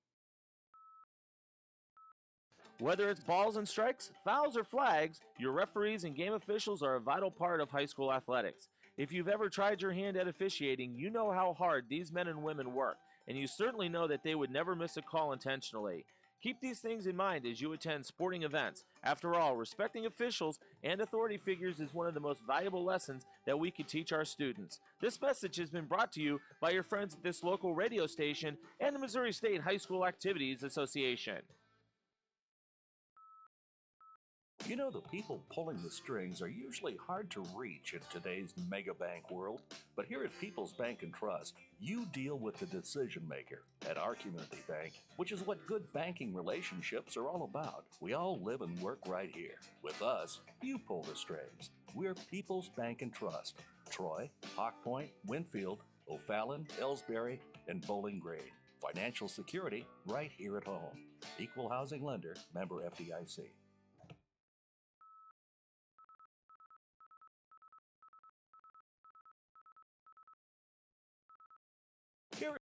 Whether it's balls and strikes, fouls, or flags, your referees and game officials are a vital part of high school athletics. If you've ever tried your hand at officiating, you know how hard these men and women work, and you certainly know that they would never miss a call intentionally. Keep these things in mind as you attend sporting events. After all, respecting officials and authority figures is one of the most valuable lessons that we could teach our students. This message has been brought to you by your friends at this local radio station and the Missouri State High School Activities Association. You know, the people pulling the strings are usually hard to reach in today's mega bank world, but here at People's Bank and Trust, you deal with the decision maker. At our community bank, which is what good banking relationships are all about, we all live and work right here. With us, you pull the strings. We're People's Bank and Trust. Troy, Hawk Point, Winfield, O'Fallon, Elsberry, and Bowling Green. Financial security right here at home. Equal housing lender, member FDIC. Here at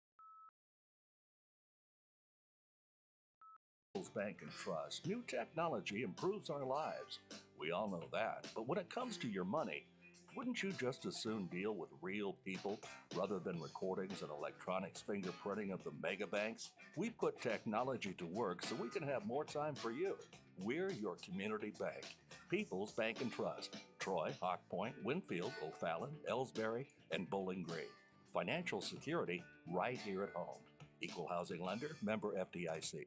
People's Bank and Trust, new technology improves our lives. We all know that, but when it comes to your money, wouldn't you just as soon deal with real people rather than recordings and electronics fingerprinting of the mega banks? We put technology to work so we can have more time for you. We're your community bank. People's Bank and Trust. Troy, Hawk Point, Winfield, O'Fallon, Elsberry, and Bowling Green. Financial security right here at home. Equal housing lender, member FDIC.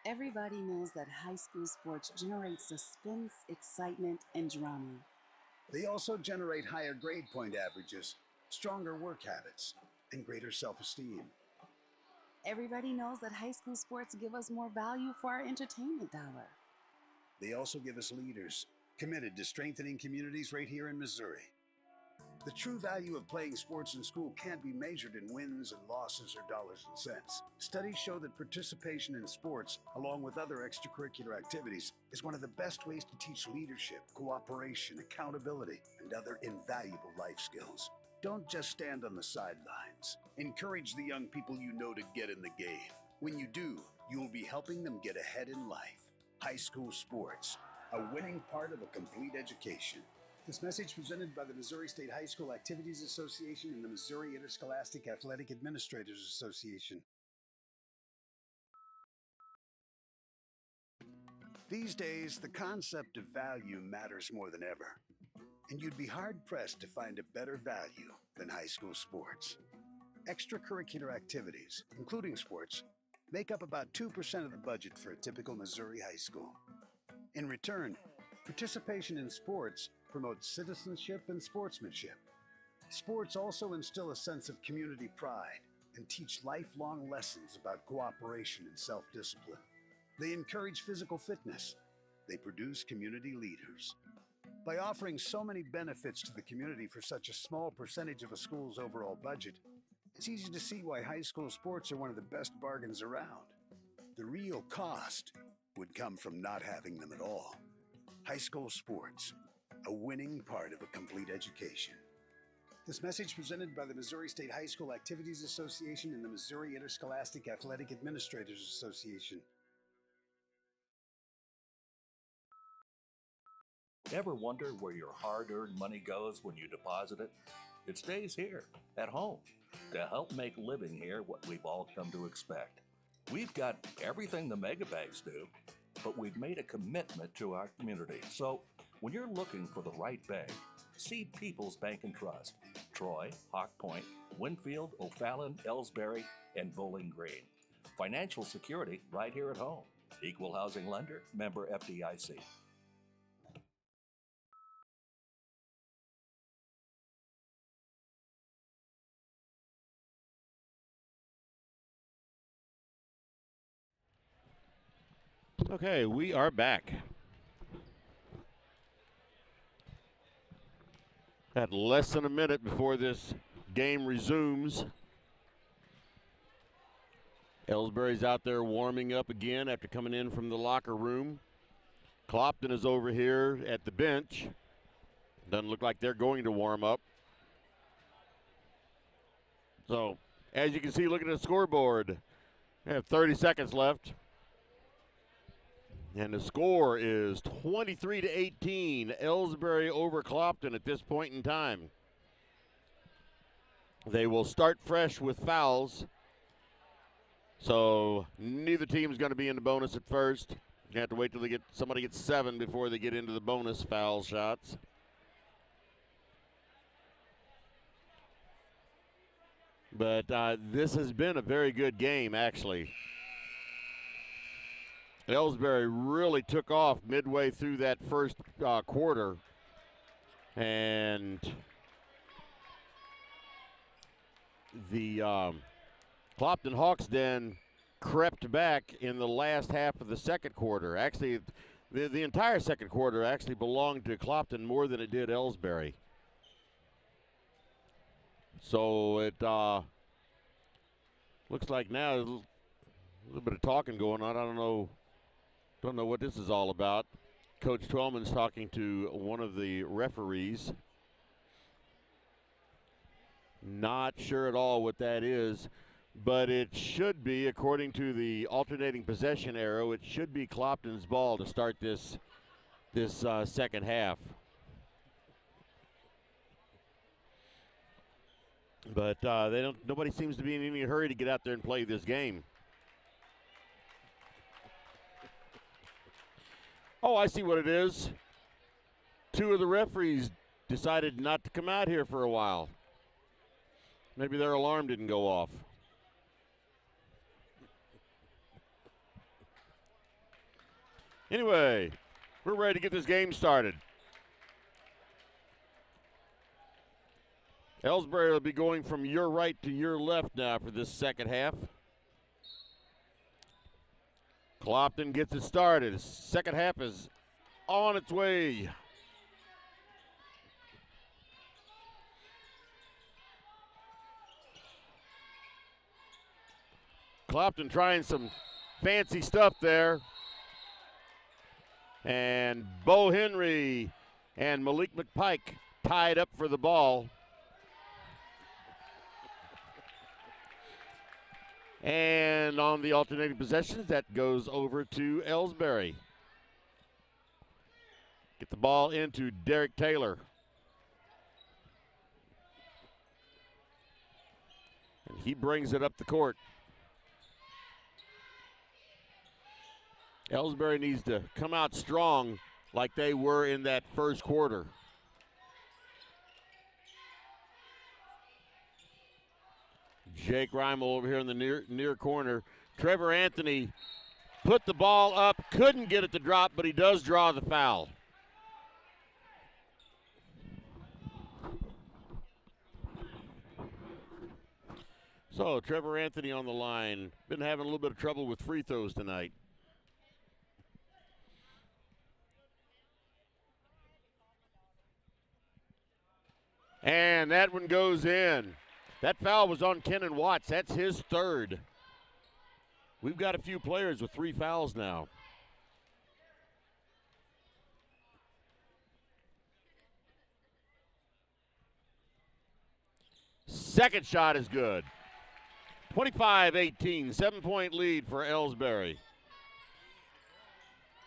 Everybody knows that high school sports generate suspense, excitement, and drama. They also generate higher grade point averages, stronger work habits, and greater self-esteem. Everybody knows that high school sports give us more value for our entertainment dollar. They also give us leaders committed to strengthening communities right here in Missouri. The true value of playing sports in school can't be measured in wins and losses or dollars and cents. Studies show that participation in sports, along with other extracurricular activities, is one of the best ways to teach leadership, cooperation, accountability, and other invaluable life skills. Don't just stand on the sidelines. Encourage the young people you know to get in the game. When you do, you'll be helping them get ahead in life. High school sports, a winning part of a complete education. This message presented by the Missouri State High School Activities Association and the Missouri Interscholastic Athletic Administrators Association. These days, the concept of value matters more than ever, and you'd be hard-pressed to find a better value than high school sports. Extracurricular activities, including sports, make up about 2% of the budget for a typical Missouri high school. In return, participation in sports promotes citizenship and sportsmanship. Sports also instill a sense of community pride and teach lifelong lessons about cooperation and self-discipline. They encourage physical fitness. They produce community leaders. By offering so many benefits to the community for such a small percentage of a school's overall budget, it's easy to see why high school sports are one of the best bargains around. The real cost would come from not having them at all. High school sports, a winning part of a complete education. This message presented by the Missouri State High School Activities Association and the Missouri Interscholastic Athletic Administrators Association. Ever wonder where your hard-earned money goes when you deposit it? It stays here, at home, to help make living here what we've all come to expect. We've got everything the mega banks do, but we've made a commitment to our community. So when you're looking for the right bank, see People's Bank and Trust. Troy, Hawk Point, Winfield, O'Fallon, Elsberry, and Bowling Green. Financial security right here at home. Equal housing lender, member FDIC. Okay, we are back. At less than a minute before this game resumes. Elsberry's out there warming up again after coming in from the locker room. Clopton is over here at the bench. Doesn't look like they're going to warm up. So, as you can see, looking at the scoreboard, we have 30 seconds left. And the score is 23-18, Elsberry over Clopton at this point in time. They will start fresh with fouls. So neither team's going to be in the bonus at first. You have to wait till somebody gets 7 before they get into the bonus foul shots. But this has been a very good game, actually. Elsberry really took off midway through that first quarter. And the Clopton Hawks then crept back in the last half of the second quarter. Actually, the entire second quarter actually belonged to Clopton more than it did Elsberry. So it looks like now a little bit of talking going on. I don't know what this is all about. Coach Twellman's talking to one of the referees. Not sure at all what that is, but it should be, according to the alternating possession arrow, it should be Clopton's ball to start this second half. But nobody seems to be in any hurry to get out there and play this game. Oh, I see what it is. 2 of the referees decided not to come out here for a while. Maybe their alarm didn't go off. Anyway, we're ready to get this game started. Elsberry will be going from your right to your left now for this second half. Clopton gets it started. Second half is on its way. Clopton trying some fancy stuff there. And Bo Henry and Malik McPike tied up for the ball. And on the alternating possessions, that goes over to Elsberry. Get the ball into Derek Taylor. And he brings it up the court. Elsberry needs to come out strong like they were in that first quarter. Jake Reimel over here in the near corner. Trevor Anthony put the ball up, couldn't get it to drop, but he does draw the foul. So Trevor Anthony on the line. Been having a little bit of trouble with free throws tonight. And that one goes in. That foul was on Kenan Watts. That's his third. We've got a few players with 3 fouls now. Second shot is good. 25-18, 7-point lead for Elsberry.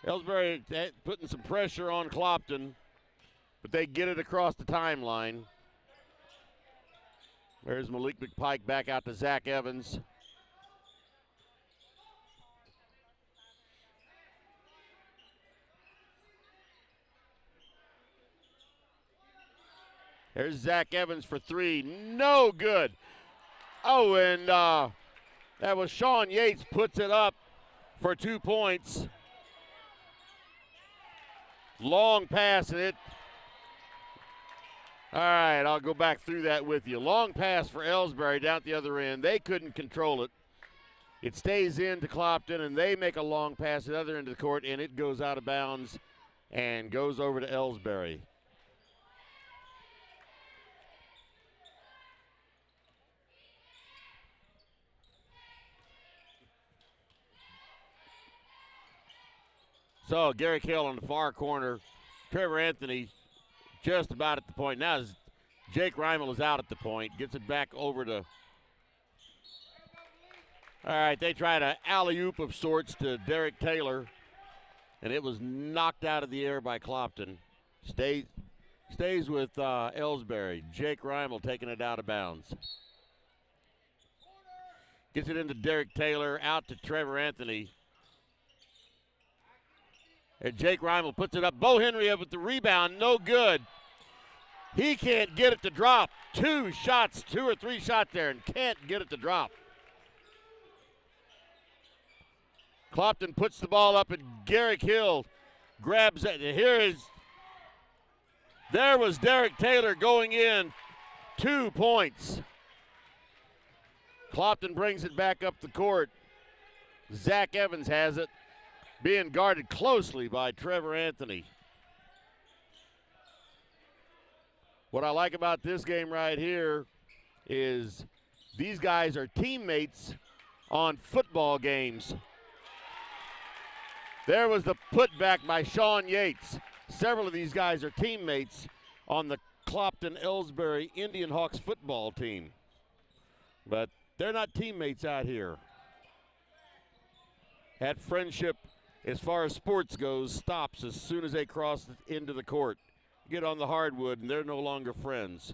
Elsberry putting some pressure on Clopton, but they get it across the timeline. There's Malik McPike back out to Zach Evans. There's Zach Evans for 3. No good. Oh, and that was Sean Yates puts it up for 2 points. Long pass, and it. All right, I'll go back through that with you. Long pass for Elsberry down at the other end. They couldn't control it. It stays into Clopton, and they make a long pass at the other end of the court, and it goes out of bounds and goes over to Elsberry. So Gary Cale on the far corner. Trevor Anthony just about at the point. Now Jake Reimel is out at the point. Gets it back over to. All right, they tried an alley-oop of sorts to Derek Taylor, and it was knocked out of the air by Clopton. Stays with Elsberry. Jake Reimel taking it out of bounds. Gets it into Derek Taylor, out to Trevor Anthony. And Jake Reimel puts it up. Bo Henry up with the rebound, no good. He can't get it to drop. 2 or 3 shots there, and can't get it to drop. Clopton puts the ball up, and Garrick Hill grabs it. There was Derek Taylor going in. 2 points. Clopton brings it back up the court. Zach Evans has it, being guarded closely by Trevor Anthony. What I like about this game right here is these guys are teammates on football games. There was the putback by Sean Yates. Several of these guys are teammates on the Clopton Elsberry Indian Hawks football team. But they're not teammates out here. That friendship, as far as sports goes, stops as soon as they cross into the court. Get on the hardwood, and they're no longer friends.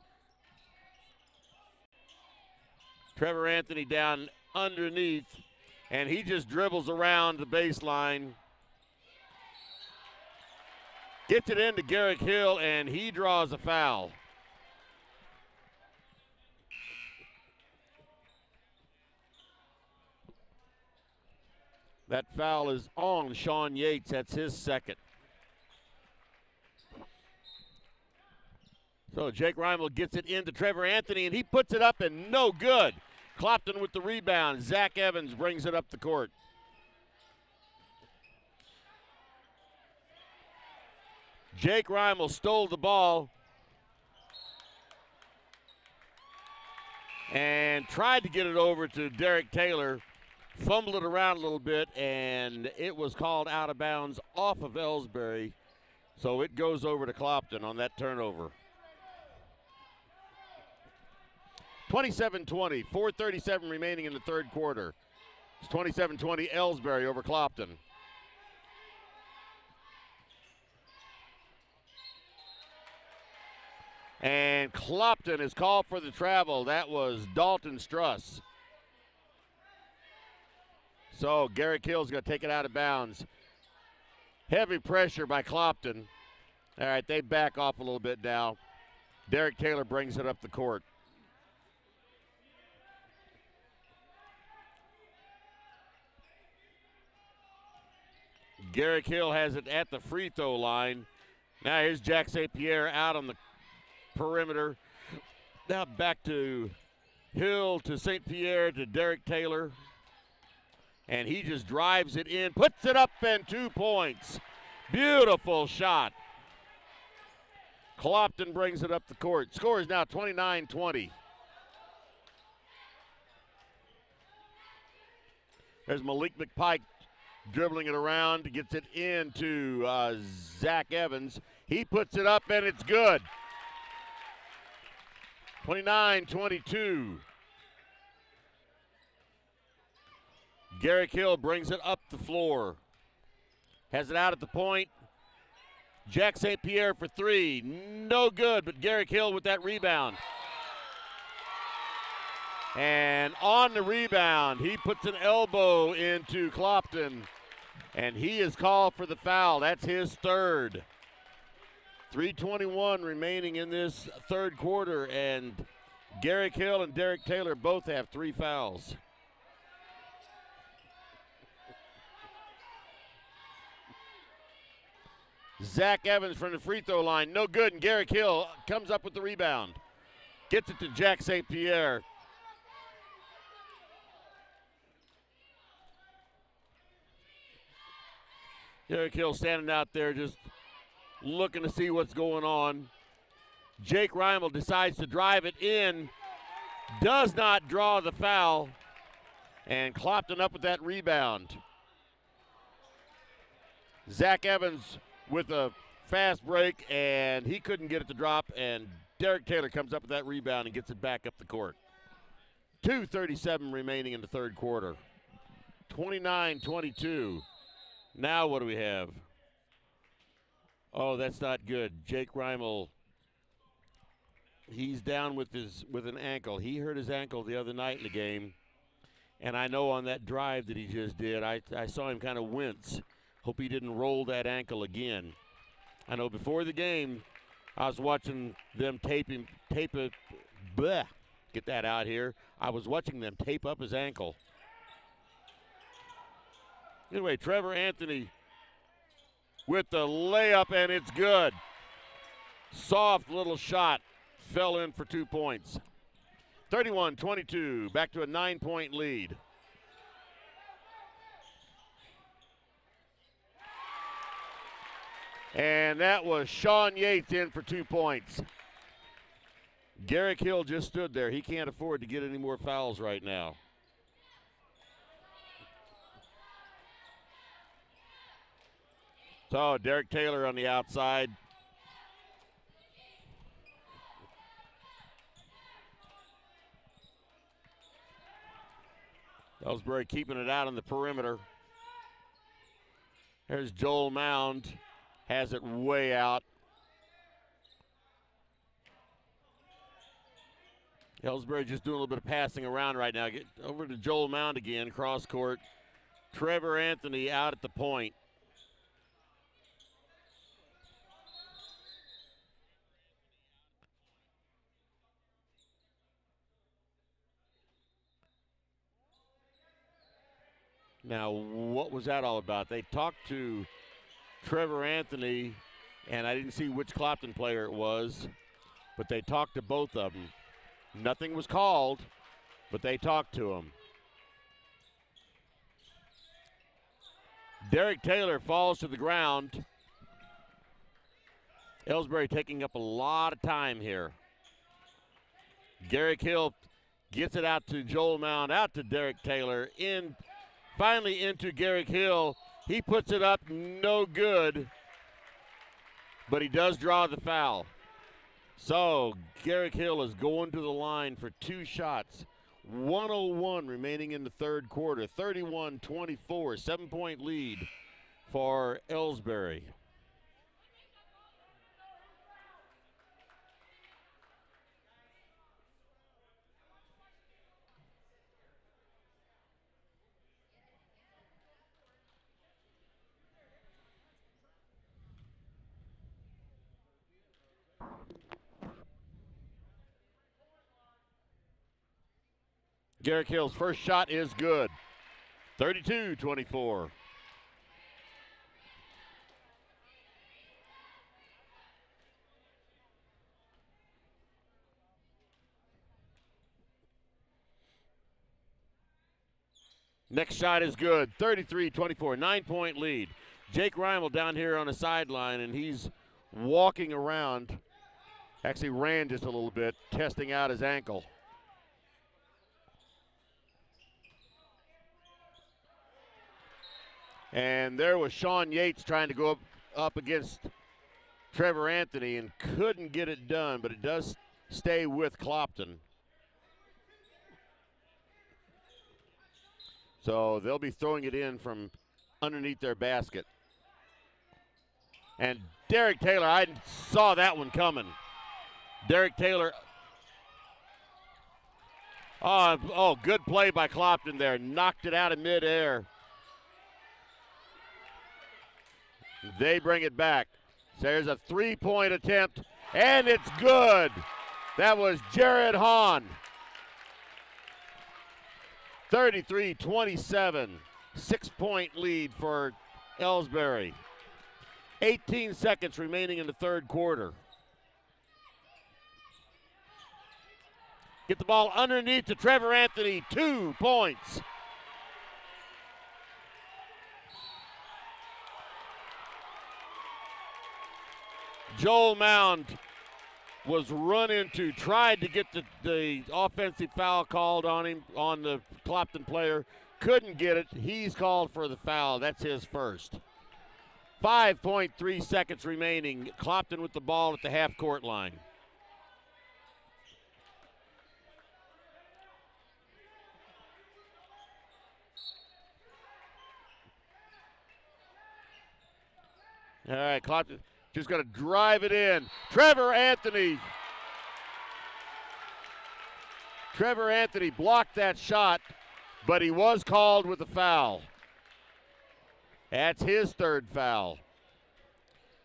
Trevor Anthony down underneath, and he just dribbles around the baseline. Gets it into Garrick Hill, and he draws a foul. That foul is on Sean Yates. That's his second. So Jake Reimel gets it into Trevor Anthony, and he puts it up, and no good. Clopton with the rebound. Zach Evans brings it up the court. Jake Reimel stole the ball and tried to get it over to Derek Taylor. Fumbled it around a little bit, and it was called out of bounds off of Elsberry. So it goes over to Clopton on that turnover. 27-20, 4:37 remaining in the third quarter. It's 27-20 Elsberry over Clopton. And Clopton is called for the travel. That was Dalton Struss. So Garrick Hill's going to take it out of bounds. Heavy pressure by Clopton. All right, they back off a little bit now. Derek Taylor brings it up the court. Garrick Hill has it at the free throw line. Now here's Jack St. Pierre out on the perimeter. Now back to Hill, to St. Pierre, to Derek Taylor. And he just drives it in, puts it up, and 2 points. Beautiful shot. Clopton brings it up the court. Score is now 29-20. There's Malik McPike dribbling it around, gets it into Zach Evans. He puts it up, and it's good. 29-22. Garrick Hill brings it up the floor. Has it out at the point. Jack St. Pierre for 3. No good, but Garrick Hill with that rebound. And on the rebound, he puts an elbow into Clopton, and he is called for the foul. That's his third. 3:21 remaining in this third quarter, and Garrick Hill and Derek Taylor both have 3 fouls. Zach Evans from the free throw line, no good, and Garrick Hill comes up with the rebound. Gets it to Jack St. Pierre. Garrick Hill standing out there just looking to see what's going on. Jake Reimel decides to drive it in, does not draw the foul, and Clopton up with that rebound. Zach Evans with a fast break, and he couldn't get it to drop, and Derek Taylor comes up with that rebound and gets it back up the court. 2:37 remaining in the third quarter. 29-22. Now what do we have? Oh, that's not good. Jake Reimel, he's down with an ankle. He hurt his ankle the other night in the game, And I know on that drive that he just did, I saw him kind of wince. Hope he didn't roll that ankle again. I know before the game, I was watching them tape it, bleh, get that out here. I was watching them tape up his ankle. Anyway, Trevor Anthony with the layup, and it's good. Soft little shot, fell in for 2 points. 31-22, back to a 9-point lead. And that was Sean Yates in for 2 points. Garrick Hill just stood there. He can't afford to get any more fouls right now. So Derek Taylor on the outside. Elsberry keeping it out on the perimeter. There's Joel Mound. Has it way out. Elsberry just doing a little bit of passing around right now. Get over to Joel Mound again, cross court. Trevor Anthony out at the point. Now, what was that all about? They talked to Trevor Anthony, and I didn't see which Clopton player it was, but they talked to both of them. Nothing was called, but they talked to him. Derek Taylor falls to the ground. Elsberry taking up a lot of time here. Garrick Hill gets it out to Joel Mound, out to Derek Taylor, finally into Garrick Hill. He puts it up, no good, but he does draw the foul. So Garrick Hill is going to the line for 2 shots. 1:01 remaining in the third quarter. 31-24, 7-point lead for Elsberry. Garrick Hill's first shot is good. 32-24. Next shot is good. 33-24, 9-point lead. Jake Reimel down here on the sideline, and he's walking around. Actually ran just a little bit, testing out his ankle. And there was Sean Yates trying to go up against Trevor Anthony and couldn't get it done, but it does stay with Clopton. So they'll be throwing it in from underneath their basket. And Derek Taylor, I saw that one coming. Derek Taylor. Oh, good play by Clopton there. Knocked it out of midair. They bring it back. So there's a 3-point attempt, and it's good. That was Jared Hahn. 33-27, 6-point lead for Elsberry. 18 seconds remaining in the third quarter. Get the ball underneath to Trevor Anthony, 2 points. Joel Mound was run into, tried to get the offensive foul called on him, on the Clopton player. Couldn't get it. He's called for the foul. That's his first. 5.3 seconds remaining. Clopton with the ball at the half-court line. All right, Clopton just going to drive it in. Trevor Anthony blocked that shot. but he was called with a foul. That's his third foul.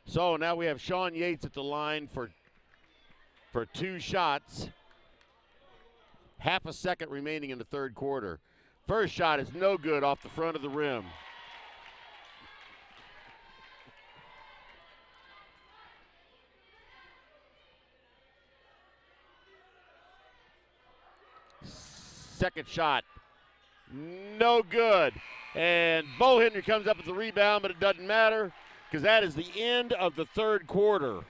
So now we have Sean Yates at the line for 2 shots. Half a second remaining in the third quarter. First shot is no good off the front of the rim. Second shot, no good. And Bo Henry comes up with the rebound, but it doesn't matter because that is the end of the third quarter.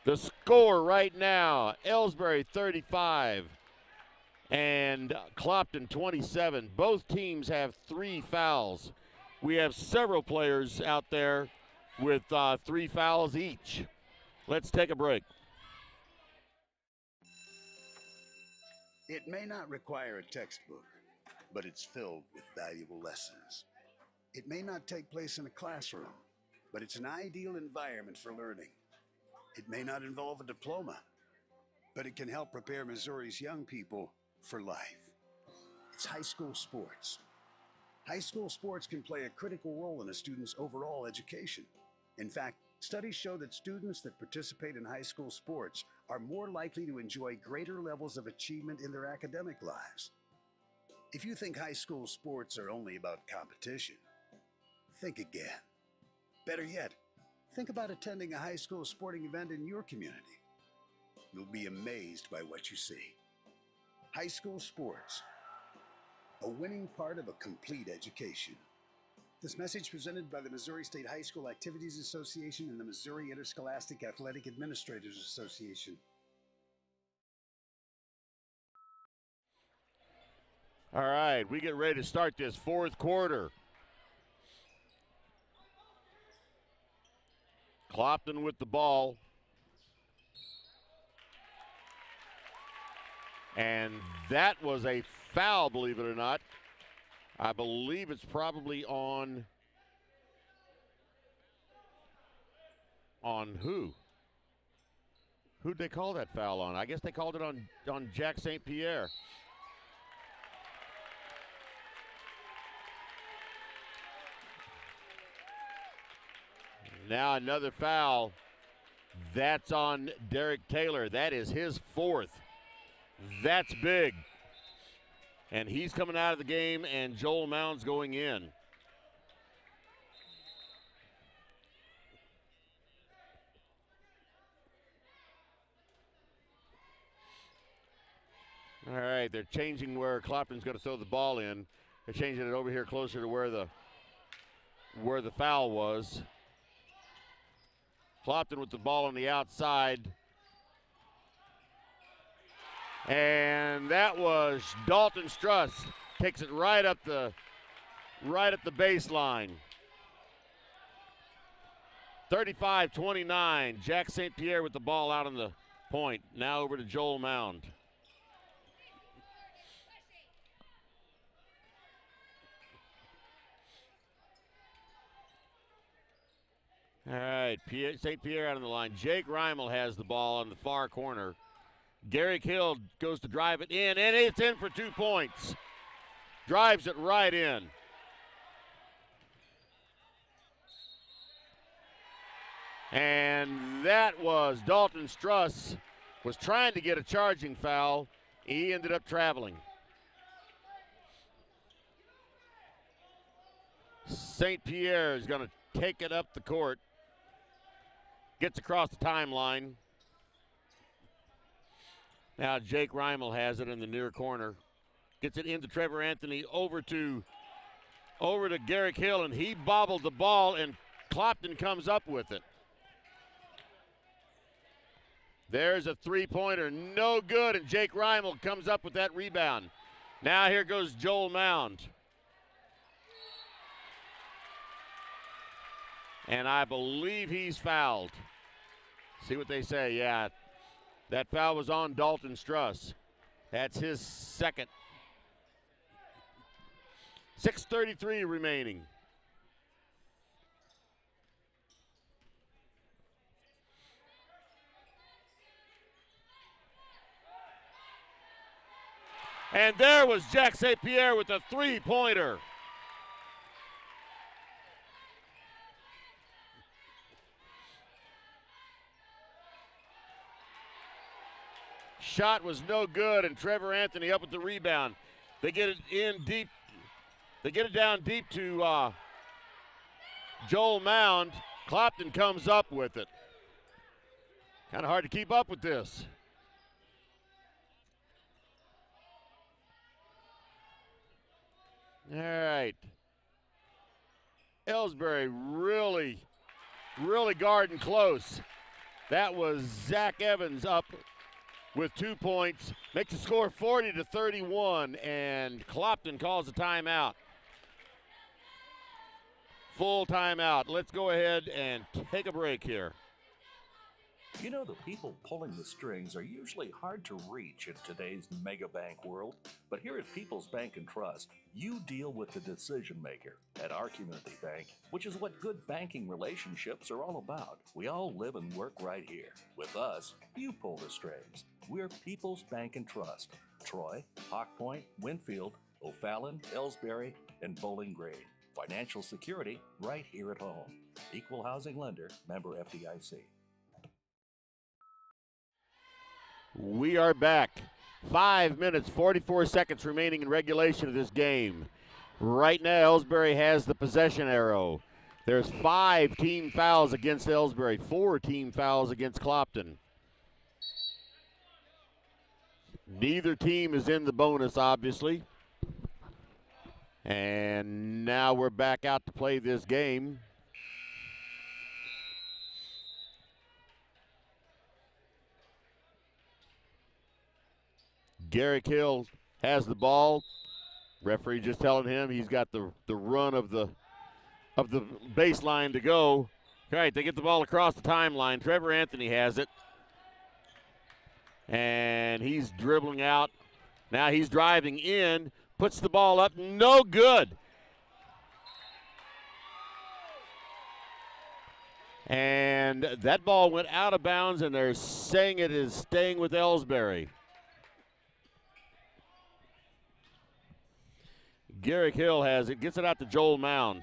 The score right now, Elsberry 35 and Clopton 27. Both teams have 3 fouls. We have several players out there with 3 fouls each. Let's take a break. It may not require a textbook, but it's filled with valuable lessons. It may not take place in a classroom, but it's an ideal environment for learning. It may not involve a diploma, but it can help prepare Missouri's young people for life. It's high school sports. High school sports can play a critical role in a student's overall education. In fact, studies show that students that participate in high school sports are more likely to enjoy greater levels of achievement in their academic lives. If you think high school sports are only about competition, think again. Better yet, think about attending a high school sporting event in your community. You'll be amazed by what you see. High school sports, a winning part of a complete education. This message presented by the Missouri State High School Activities Association and the Missouri Interscholastic Athletic Administrators Association. All right, we get ready to start this fourth quarter. Clopton with the ball. And that was a foul, believe it or not. I believe it's probably on who? Who'd they call that foul on? I guess they called it on Jack St. Pierre. Now another foul. That's on Derek Taylor. That is his 4th. That's big. And he's coming out of the game, and Joel Mound's going in. All right, they're changing where Clopton's going to throw the ball in. They're changing it over here closer to where the foul was. Clopton with the ball on the outside. And that was Dalton Struss. Takes it right up the baseline. 35-29. Jack St. Pierre with the ball out on the point. Now over to Joel Mound. All right, St. Pierre out on the line. Jake Reimel has the ball in the far corner. Garrick Hill goes to drive it in, and it's in for 2 points. Drives it right in. And that was Dalton Struss was trying to get a charging foul. He ended up traveling. St. Pierre is going to take it up the court. Gets across the timeline. Now Jake Reimel has it in the near corner. Gets it into Trevor Anthony over to Garrick Hill, and he bobbled the ball, and Clopton comes up with it. There's a 3-pointer, no good, and Jake Reimel comes up with that rebound. Now here goes Joel Mound. And I believe he's fouled. See what they say, yeah. That foul was on Dalton Struss. That's his 2nd. 6:33 remaining. And there was Jack St. Pierre with a three-pointer. Shot was no good, and Trevor Anthony up with the rebound. They get it in deep. They get it down deep to Joel Mound. Clopton comes up with it. Kind of hard to keep up with this. All right. Elsberry really guarding close. That was Zach Evans up with 2 points. Makes the score 40-31, and Clopton calls a timeout. Full timeout. Let's go ahead and take a break here. You know, the people pulling the strings are usually hard to reach in today's mega bank world, but here at People's Bank and Trust, you deal with the decision maker at our community bank, which is what good banking relationships are all about. We all live and work right here. With us, you pull the strings. We're People's Bank and Trust. Troy, Hawk Point, Winfield, O'Fallon, Elsberry, and Bowling Green. Financial security right here at home. Equal housing lender, member FDIC. We are back. 5 minutes, 44 seconds remaining in regulation of this game. Right now, Elsberry has the possession arrow. There's 5 team fouls against Elsberry, 4 team fouls against Clopton. Neither team is in the bonus, obviously. And now we're back out to play this game. Garrick Hill has the ball. Referee just telling him he's got the run of the baseline to go. All right, they get the ball across the timeline. Trevor Anthony has it. And he's dribbling out. Now he's driving in, puts the ball up, no good. And that ball went out of bounds, and they're saying it is staying with Elsberry. Garrick Hill has it, gets it out to Joel Mound.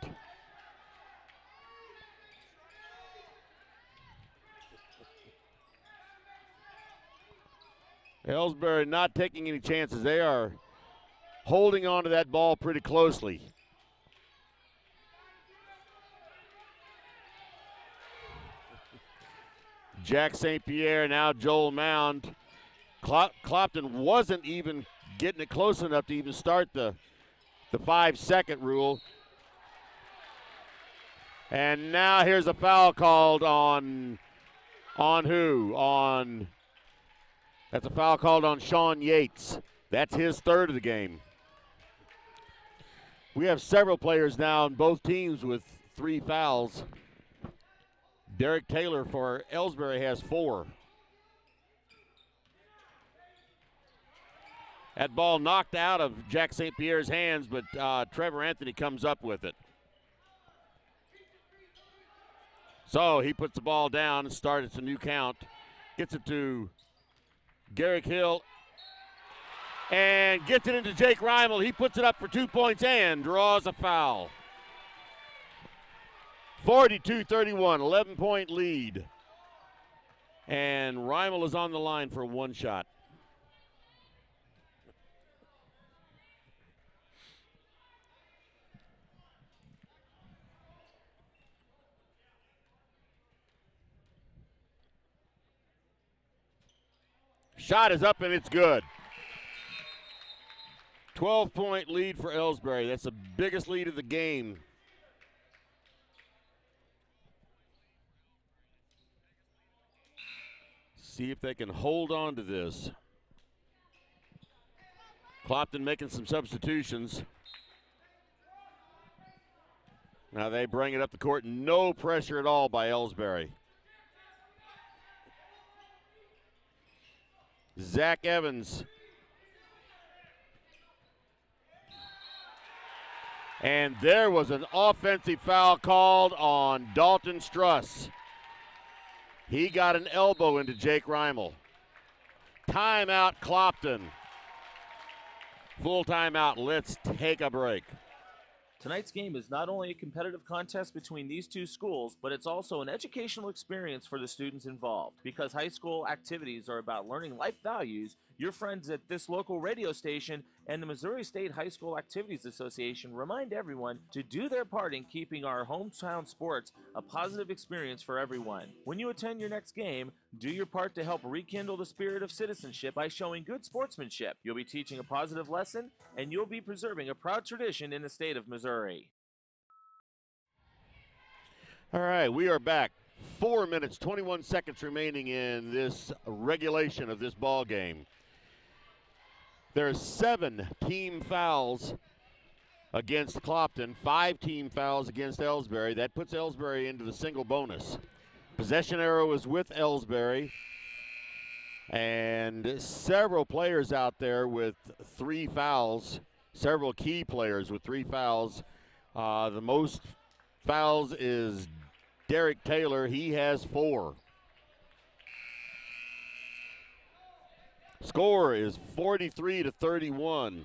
Elsberry not taking any chances. They are holding on to that ball pretty closely. Jack St. Pierre, now Joel Mound. Clopton wasn't even getting it close enough to even start the 5-second rule. And now here's a foul called on who? That's a foul called on Sean Yates. That's his third of the game. We have several players now on both teams with 3 fouls. Derek Taylor for Elsberry has 4. That ball knocked out of Jack St. Pierre's hands, but Trevor Anthony comes up with it. So he puts the ball down and starts a new count. Gets it to Garrick Hill and gets it into Jake Reimel. He puts it up for 2 points and draws a foul. 42-31, 11-point lead. And Reimel is on the line for 1 shot. Shot is up and it's good. 12-point lead for Elsberry. That's the biggest lead of the game. See if they can hold on to this. Clopton making some substitutions. Now they bring it up the court. No pressure at all by Elsberry. Zach Evans. And there was an offensive foul called on Dalton Struss. He got an elbow into Jake Reimel. Timeout, Clopton. Full timeout. Let's take a break. Tonight's game is not only a competitive contest between these two schools, but it's also an educational experience for the students involved. Because high school activities are about learning life values, your friends at this local radio station and the Missouri State High School Activities Association remind everyone to do their part in keeping our hometown sports a positive experience for everyone. When you attend your next game, do your part to help rekindle the spirit of citizenship by showing good sportsmanship. You'll be teaching a positive lesson, and you'll be preserving a proud tradition in the state of Missouri. All right, we are back. 4 minutes, 21 seconds remaining in this regulation of this ball game. There's 7 team fouls against Clopton, 5 team fouls against Elsberry. That puts Elsberry into the single bonus. Possession arrow is with Elsberry. And several players out there with 3 fouls, several key players with 3 fouls. The most fouls is Derek Taylor. He has 4. Score is 43-31.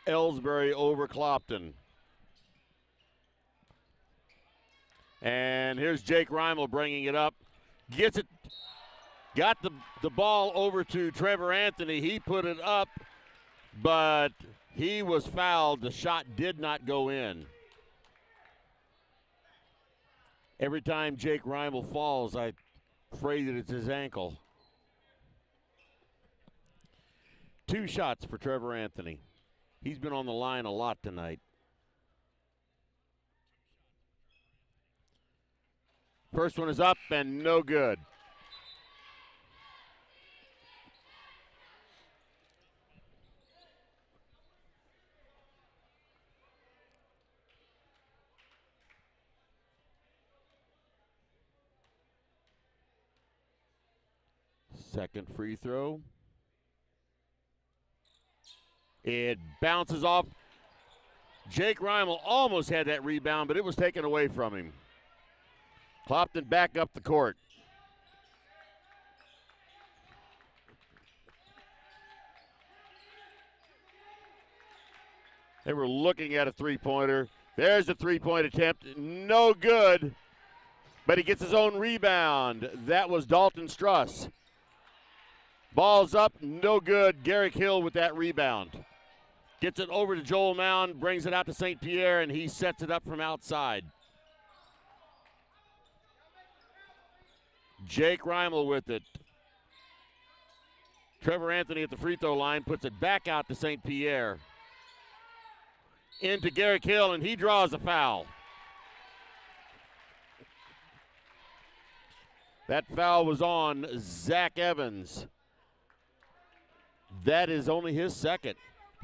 Elsberry over Clopton. And here's Jake Reimel bringing it up. Gets it, got the ball over to Trevor Anthony. He put it up, but he was fouled. The shot did not go in. Every time Jake Reimel falls, I'm afraid that it's his ankle. 2 shots for Trevor Anthony. He's been on the line a lot tonight. First one is up and no good. Second free throw. It bounces off. Jake Reimel almost had that rebound, but it was taken away from him. Clopton back up the court. They were looking at a three-pointer. There's a three-point attempt. No good, but he gets his own rebound. That was Dalton Struss. Ball's up, no good. Garrick Hill with that rebound. Gets it over to Joel Mound, brings it out to St. Pierre, and he sets it up from outside. Jake Reimel with it. Trevor Anthony at the free throw line puts it back out to St. Pierre. Into Garrick Hill, and he draws a foul. That foul was on Zach Evans. That is only his second.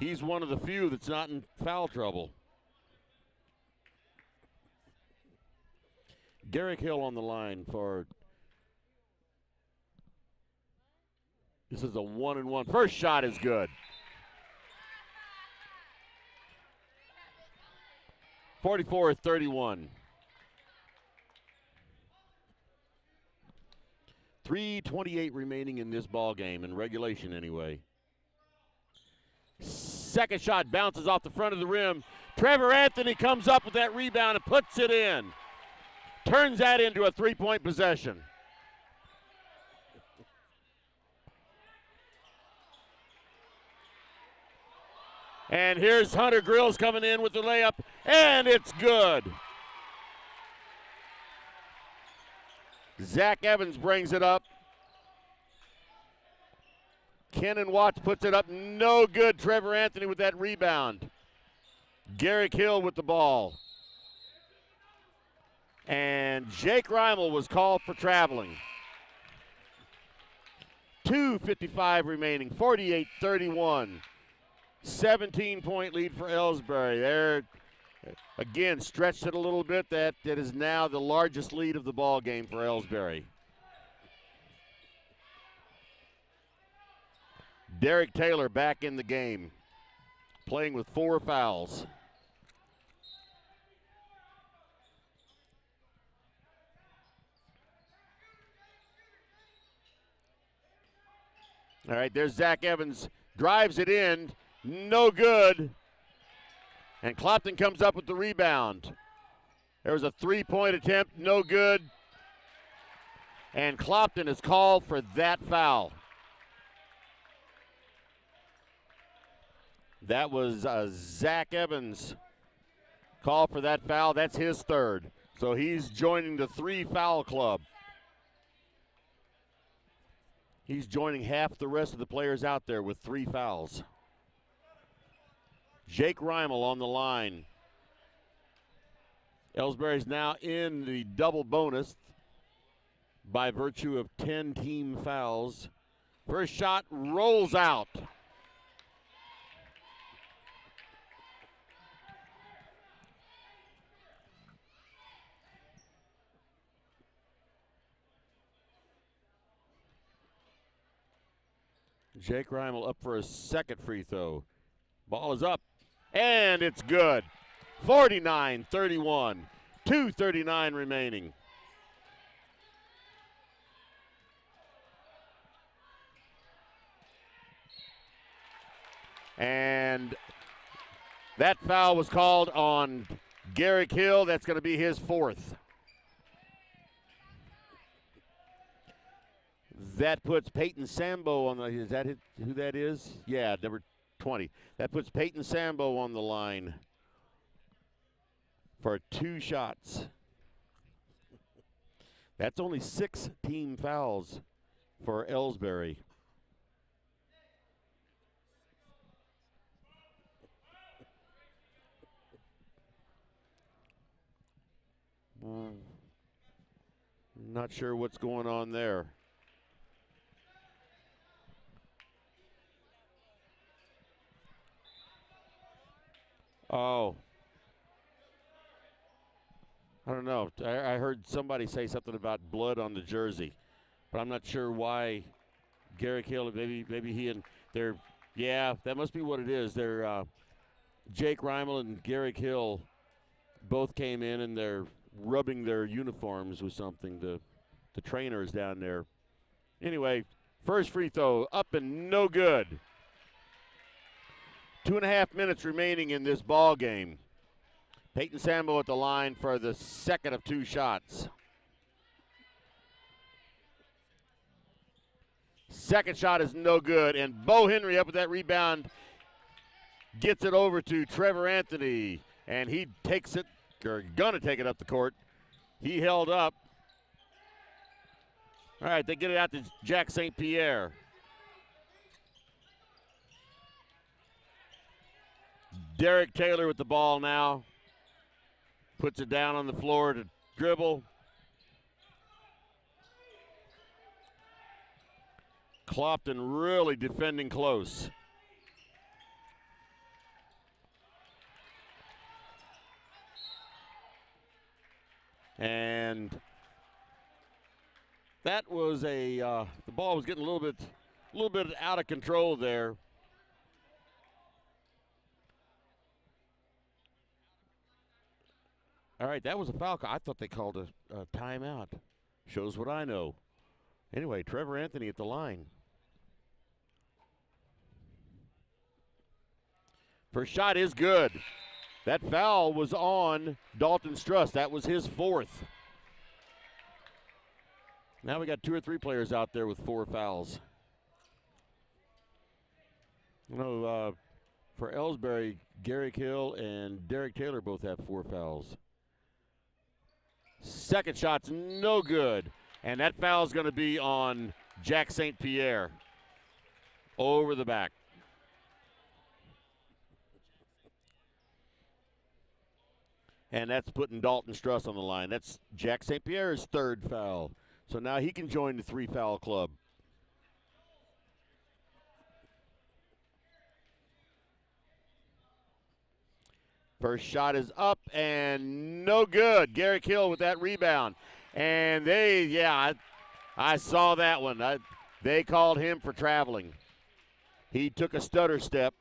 He's one of the few that's not in foul trouble. Garrick Hill on the line for, this is a 1-and-1. First shot is good. 44-31. 3:28 remaining in this ball game, in regulation anyway. Second shot bounces off the front of the rim. Trevor Anthony comes up with that rebound and puts it in. Turns that into a three-point possession. And here's Hunter Grills coming in with the layup, and it's good. Zach Evans brings it up. Kenan Watts puts it up, no good. Trevor Anthony with that rebound. Garrick Hill with the ball. And Jake Reimel was called for traveling. 2:55 remaining, 48-31. 17-point lead for Elsberry. They're, again, stretched it a little bit. That is now the largest lead of the ball game for Elsberry. Derek Taylor back in the game, playing with 4 fouls. All right, there's Zach Evans, drives it in, no good. And Clopton comes up with the rebound. There was a three-point attempt, no good. And Clopton is called for that foul. That was Zach Evans called for that foul. That's his third. So he's joining the 3-foul club. He's joining half the rest of the players out there with 3 fouls. Jake Reimel on the line. Elsberry's now in the double bonus by virtue of 10 team fouls. First shot rolls out. Jake Reimel up for a second free throw. Ball is up, and it's good. 49-31, 2:39 remaining. And that foul was called on Garrick Hill. That's going to be his 4th. That puts Peyton Sambo on the, is that who that is? Yeah, number 20. That puts Peyton Sambo on the line for 2 shots. That's only 6 team fouls for Elsberry. Not sure what's going on there. Oh. I don't know. I heard somebody say something about blood on the jersey, but I'm not sure why Garrick Hill, maybe he and they're, yeah, that must be what it is. They're Jake Reimel and Garrick Hill both came in and they're rubbing their uniforms with something, the trainers down there. Anyway, first free throw up and no good. 2.5 minutes remaining in this ball game. Peyton Sambo at the line for the second of 2 shots. Second shot is no good, and Bo Henry up with that rebound gets it over to Trevor Anthony, and he takes it, or gonna take it up the court. He held up. All right, they get it out to Jack St. Pierre. Derek Taylor with the ball now. Puts it down on the floor to dribble. Clopton really defending close. And that was the ball was getting a little bit out of control there. All right, that was a foul call. I thought they called a timeout. Shows what I know. Anyway, Trevor Anthony at the line. First shot is good. That foul was on Dalton Struss. That was his 4th. Now we got 2 or 3 players out there with 4 fouls. You know, for Elsberry, Garrick Hill and Derek Taylor both have 4 fouls. Second shot's no good. And that foul is going to be on Jack St. Pierre. Over the back. And that's putting Dalton Struss on the line. That's Jack St. Pierre's 3rd foul. So now he can join the 3-foul club. First shot is up and no good. Garrick Hill with that rebound. And I saw that one. They called him for traveling. He took a stutter step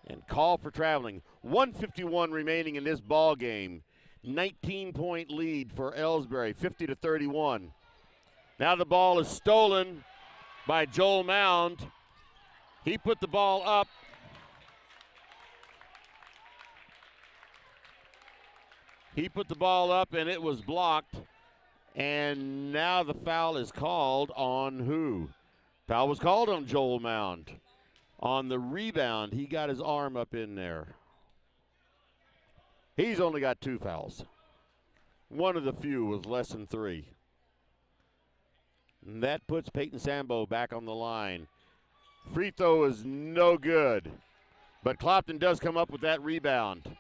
and called for traveling. 1:51 remaining in this ball game. 19-point lead for Elsberry, 50-31. Now the ball is stolen by Joel Mound. He put the ball up. He put the ball up and it was blocked. And now the foul is called on who? Foul was called on Joel Mound. On the rebound, he got his arm up in there. He's only got 2 fouls. One of the few with less than 3. And that puts Peyton Sambo back on the line. Free throw is no good, but Clopton does come up with that rebound.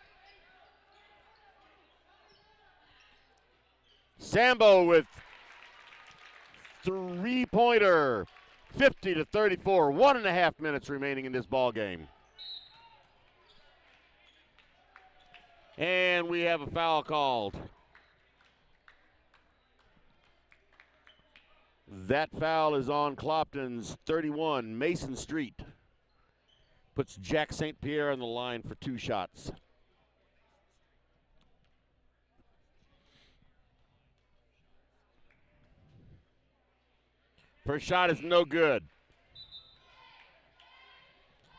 Sambo with 3-pointer, 50-34, 1.5 minutes remaining in this ball game. And we have a foul called. That foul is on Clopton's 31, Mason Street. Puts Jack St. Pierre on the line for 2 shots. First shot is no good.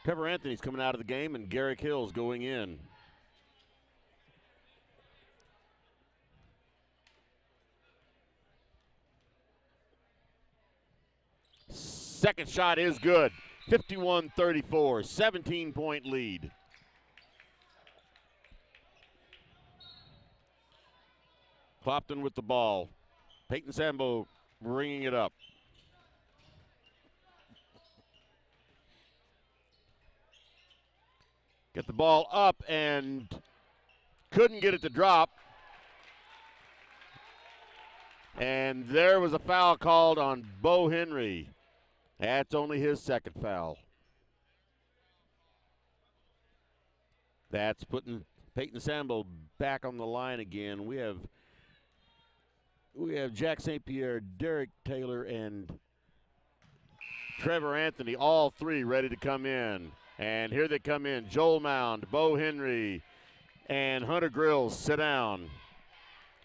Trevor Anthony's coming out of the game and Garrick Hill's going in. Second shot is good. 51-34, 17-point lead. Clopton with the ball. Peyton Sambo bringing it up. Get the ball up and couldn't get it to drop. And there was a foul called on Bo Henry. That's only his second foul. That's putting Peyton Sambo back on the line again. We have Jack St. Pierre, Derek Taylor, and Trevor Anthony, all 3 ready to come in. And here they come in. Joel Mound, Bo Henry, and Hunter Grills sit down.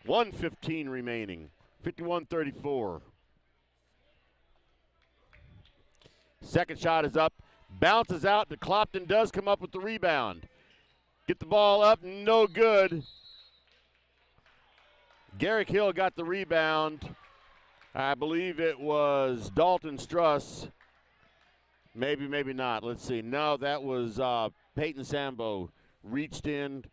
1:15 remaining. 51-34. Second shot is up. Bounces out to Clopton. Does come up with the rebound. Get the ball up. No good. Garrick Hill got the rebound. I believe it was Dalton Struss. Maybe, maybe not. Let's see. No, that was Peyton Sambo. Reached in,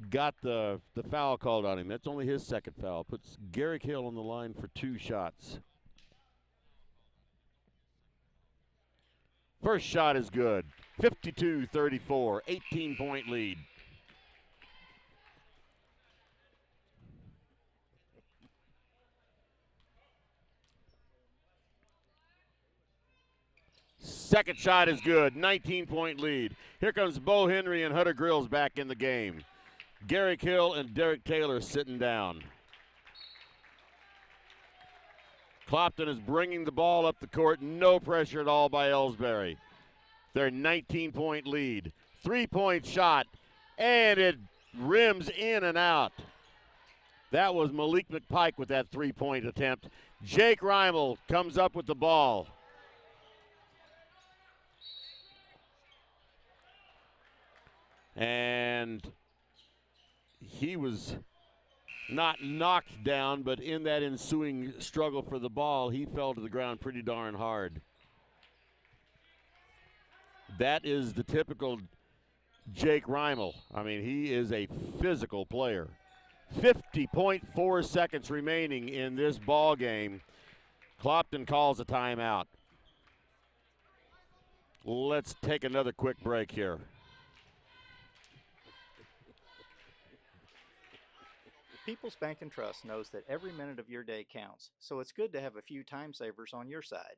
got the foul called on him. That's only his second foul. Puts Garrick Hill on the line for 2 shots. First shot is good. 52-34, 18-point lead. Second shot is good, 19-point lead. Here comes Bo Henry and Hunter Grills back in the game. Garrick Hill and Derek Taylor sitting down. Clopton is bringing the ball up the court. No pressure at all by Elsberry. Their 19-point lead. 3-point shot, and it rims in and out. That was Malik McPike with that 3-point attempt. Jake Reimel comes up with the ball. And he was not knocked down, but in that ensuing struggle for the ball, he fell to the ground pretty darn hard. That is the typical Jake Reimel. I mean, he is a physical player. 50.4 seconds remaining in this ball game. Clopton calls a timeout. Let's take another quick break here. People's Bank and Trust knows that every minute of your day counts, so it's good to have a few time savers on your side.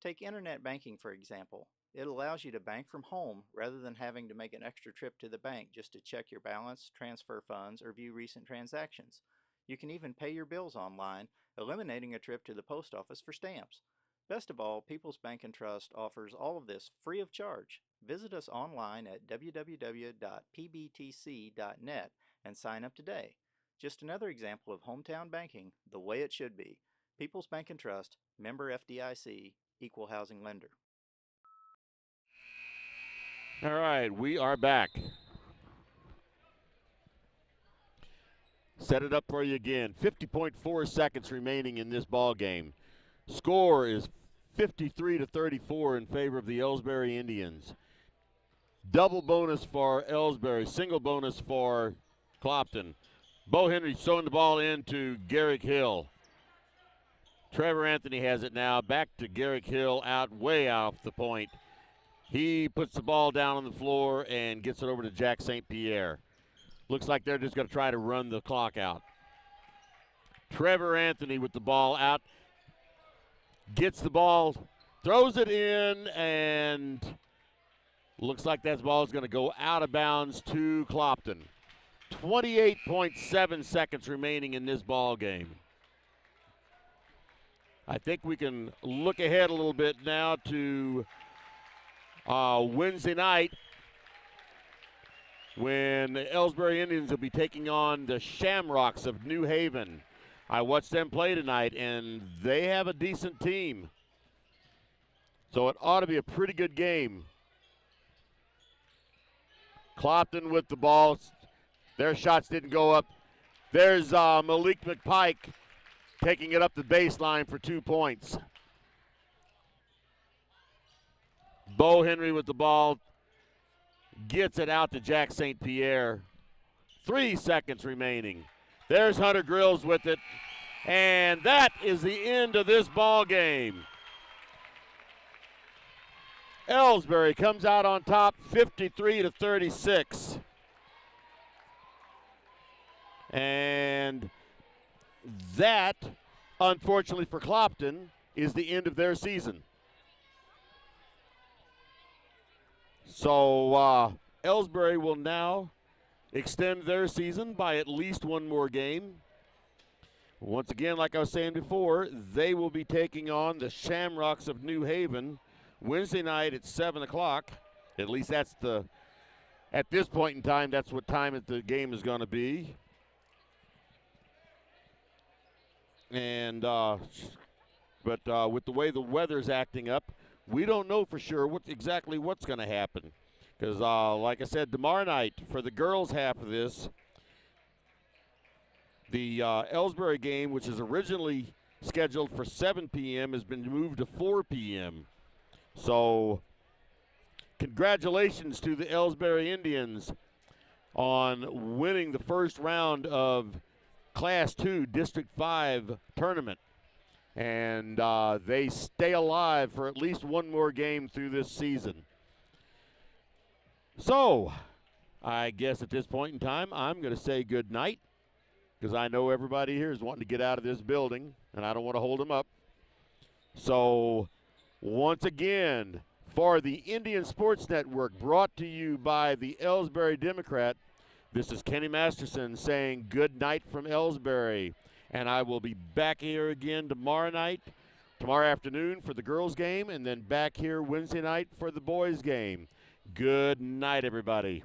Take internet banking, for example. It allows you to bank from home rather than having to make an extra trip to the bank just to check your balance, transfer funds, or view recent transactions. You can even pay your bills online, eliminating a trip to the post office for stamps. Best of all, People's Bank and Trust offers all of this free of charge. Visit us online at www.pbtc.net and sign up today. Just another example of hometown banking the way it should be. People's Bank and Trust, member FDIC, equal housing lender. All right, we are back. Set it up for you again. 50.4 seconds remaining in this ball game. Score is 53-34 in favor of the Elsberry Indians. Double bonus for Elsberry, single bonus for Clopton. Bo Henry throwing the ball into Garrick Hill. Trevor Anthony has it now. Back to Garrick Hill, way off the point. He puts the ball down on the floor and gets it over to Jack St. Pierre. Looks like they're just going to try to run the clock out. Trevor Anthony with the ball out. Gets the ball, throws it in, and looks like that ball is going to go out of bounds to Clopton. 28.7 seconds remaining in this ball game. I think we can look ahead a little bit now to Wednesday night when the Elsberry Indians will be taking on the Shamrocks of New Haven. I watched them play tonight, and they have a decent team. So it ought to be a pretty good game. Clopton with the ball. Their shots didn't go up. There's Malik McPike taking it up the baseline for 2 points. Bo Henry with the ball. Gets it out to Jack St. Pierre. 3 seconds remaining. There's Hunter Grills with it. And that is the end of this ball game. Elsberry comes out on top 53-36. And that, unfortunately for Clopton, is the end of their season. So Elsberry will now extend their season by at least one more game. Once again, like I was saying before, they will be taking on the Shamrocks of New Haven Wednesday night at 7 o'clock. At least that's at this point in time, that's what time the game is going to be. And with the way the weather's acting up, we don't know for sure exactly what's going to happen. Because, like I said, tomorrow night for the girls' half of this, the Elsberry game, which is originally scheduled for 7 p.m., has been moved to 4 p.m. So, congratulations to the Elsberry Indians on winning the first round of Class 2 District 5 tournament. And they stay alive for at least one more game through this season. So, I guess at this point in time, I'm going to say good night, because I know everybody here is wanting to get out of this building, and I don't want to hold them up. So, once again, for the Indian Sports Network, brought to you by the Elsberry Democrat, this is Kenny Masterson saying good night from Elsberry. And I will be back here again tomorrow afternoon for the girls' game, and then back here Wednesday night for the boys' game. Good night, everybody.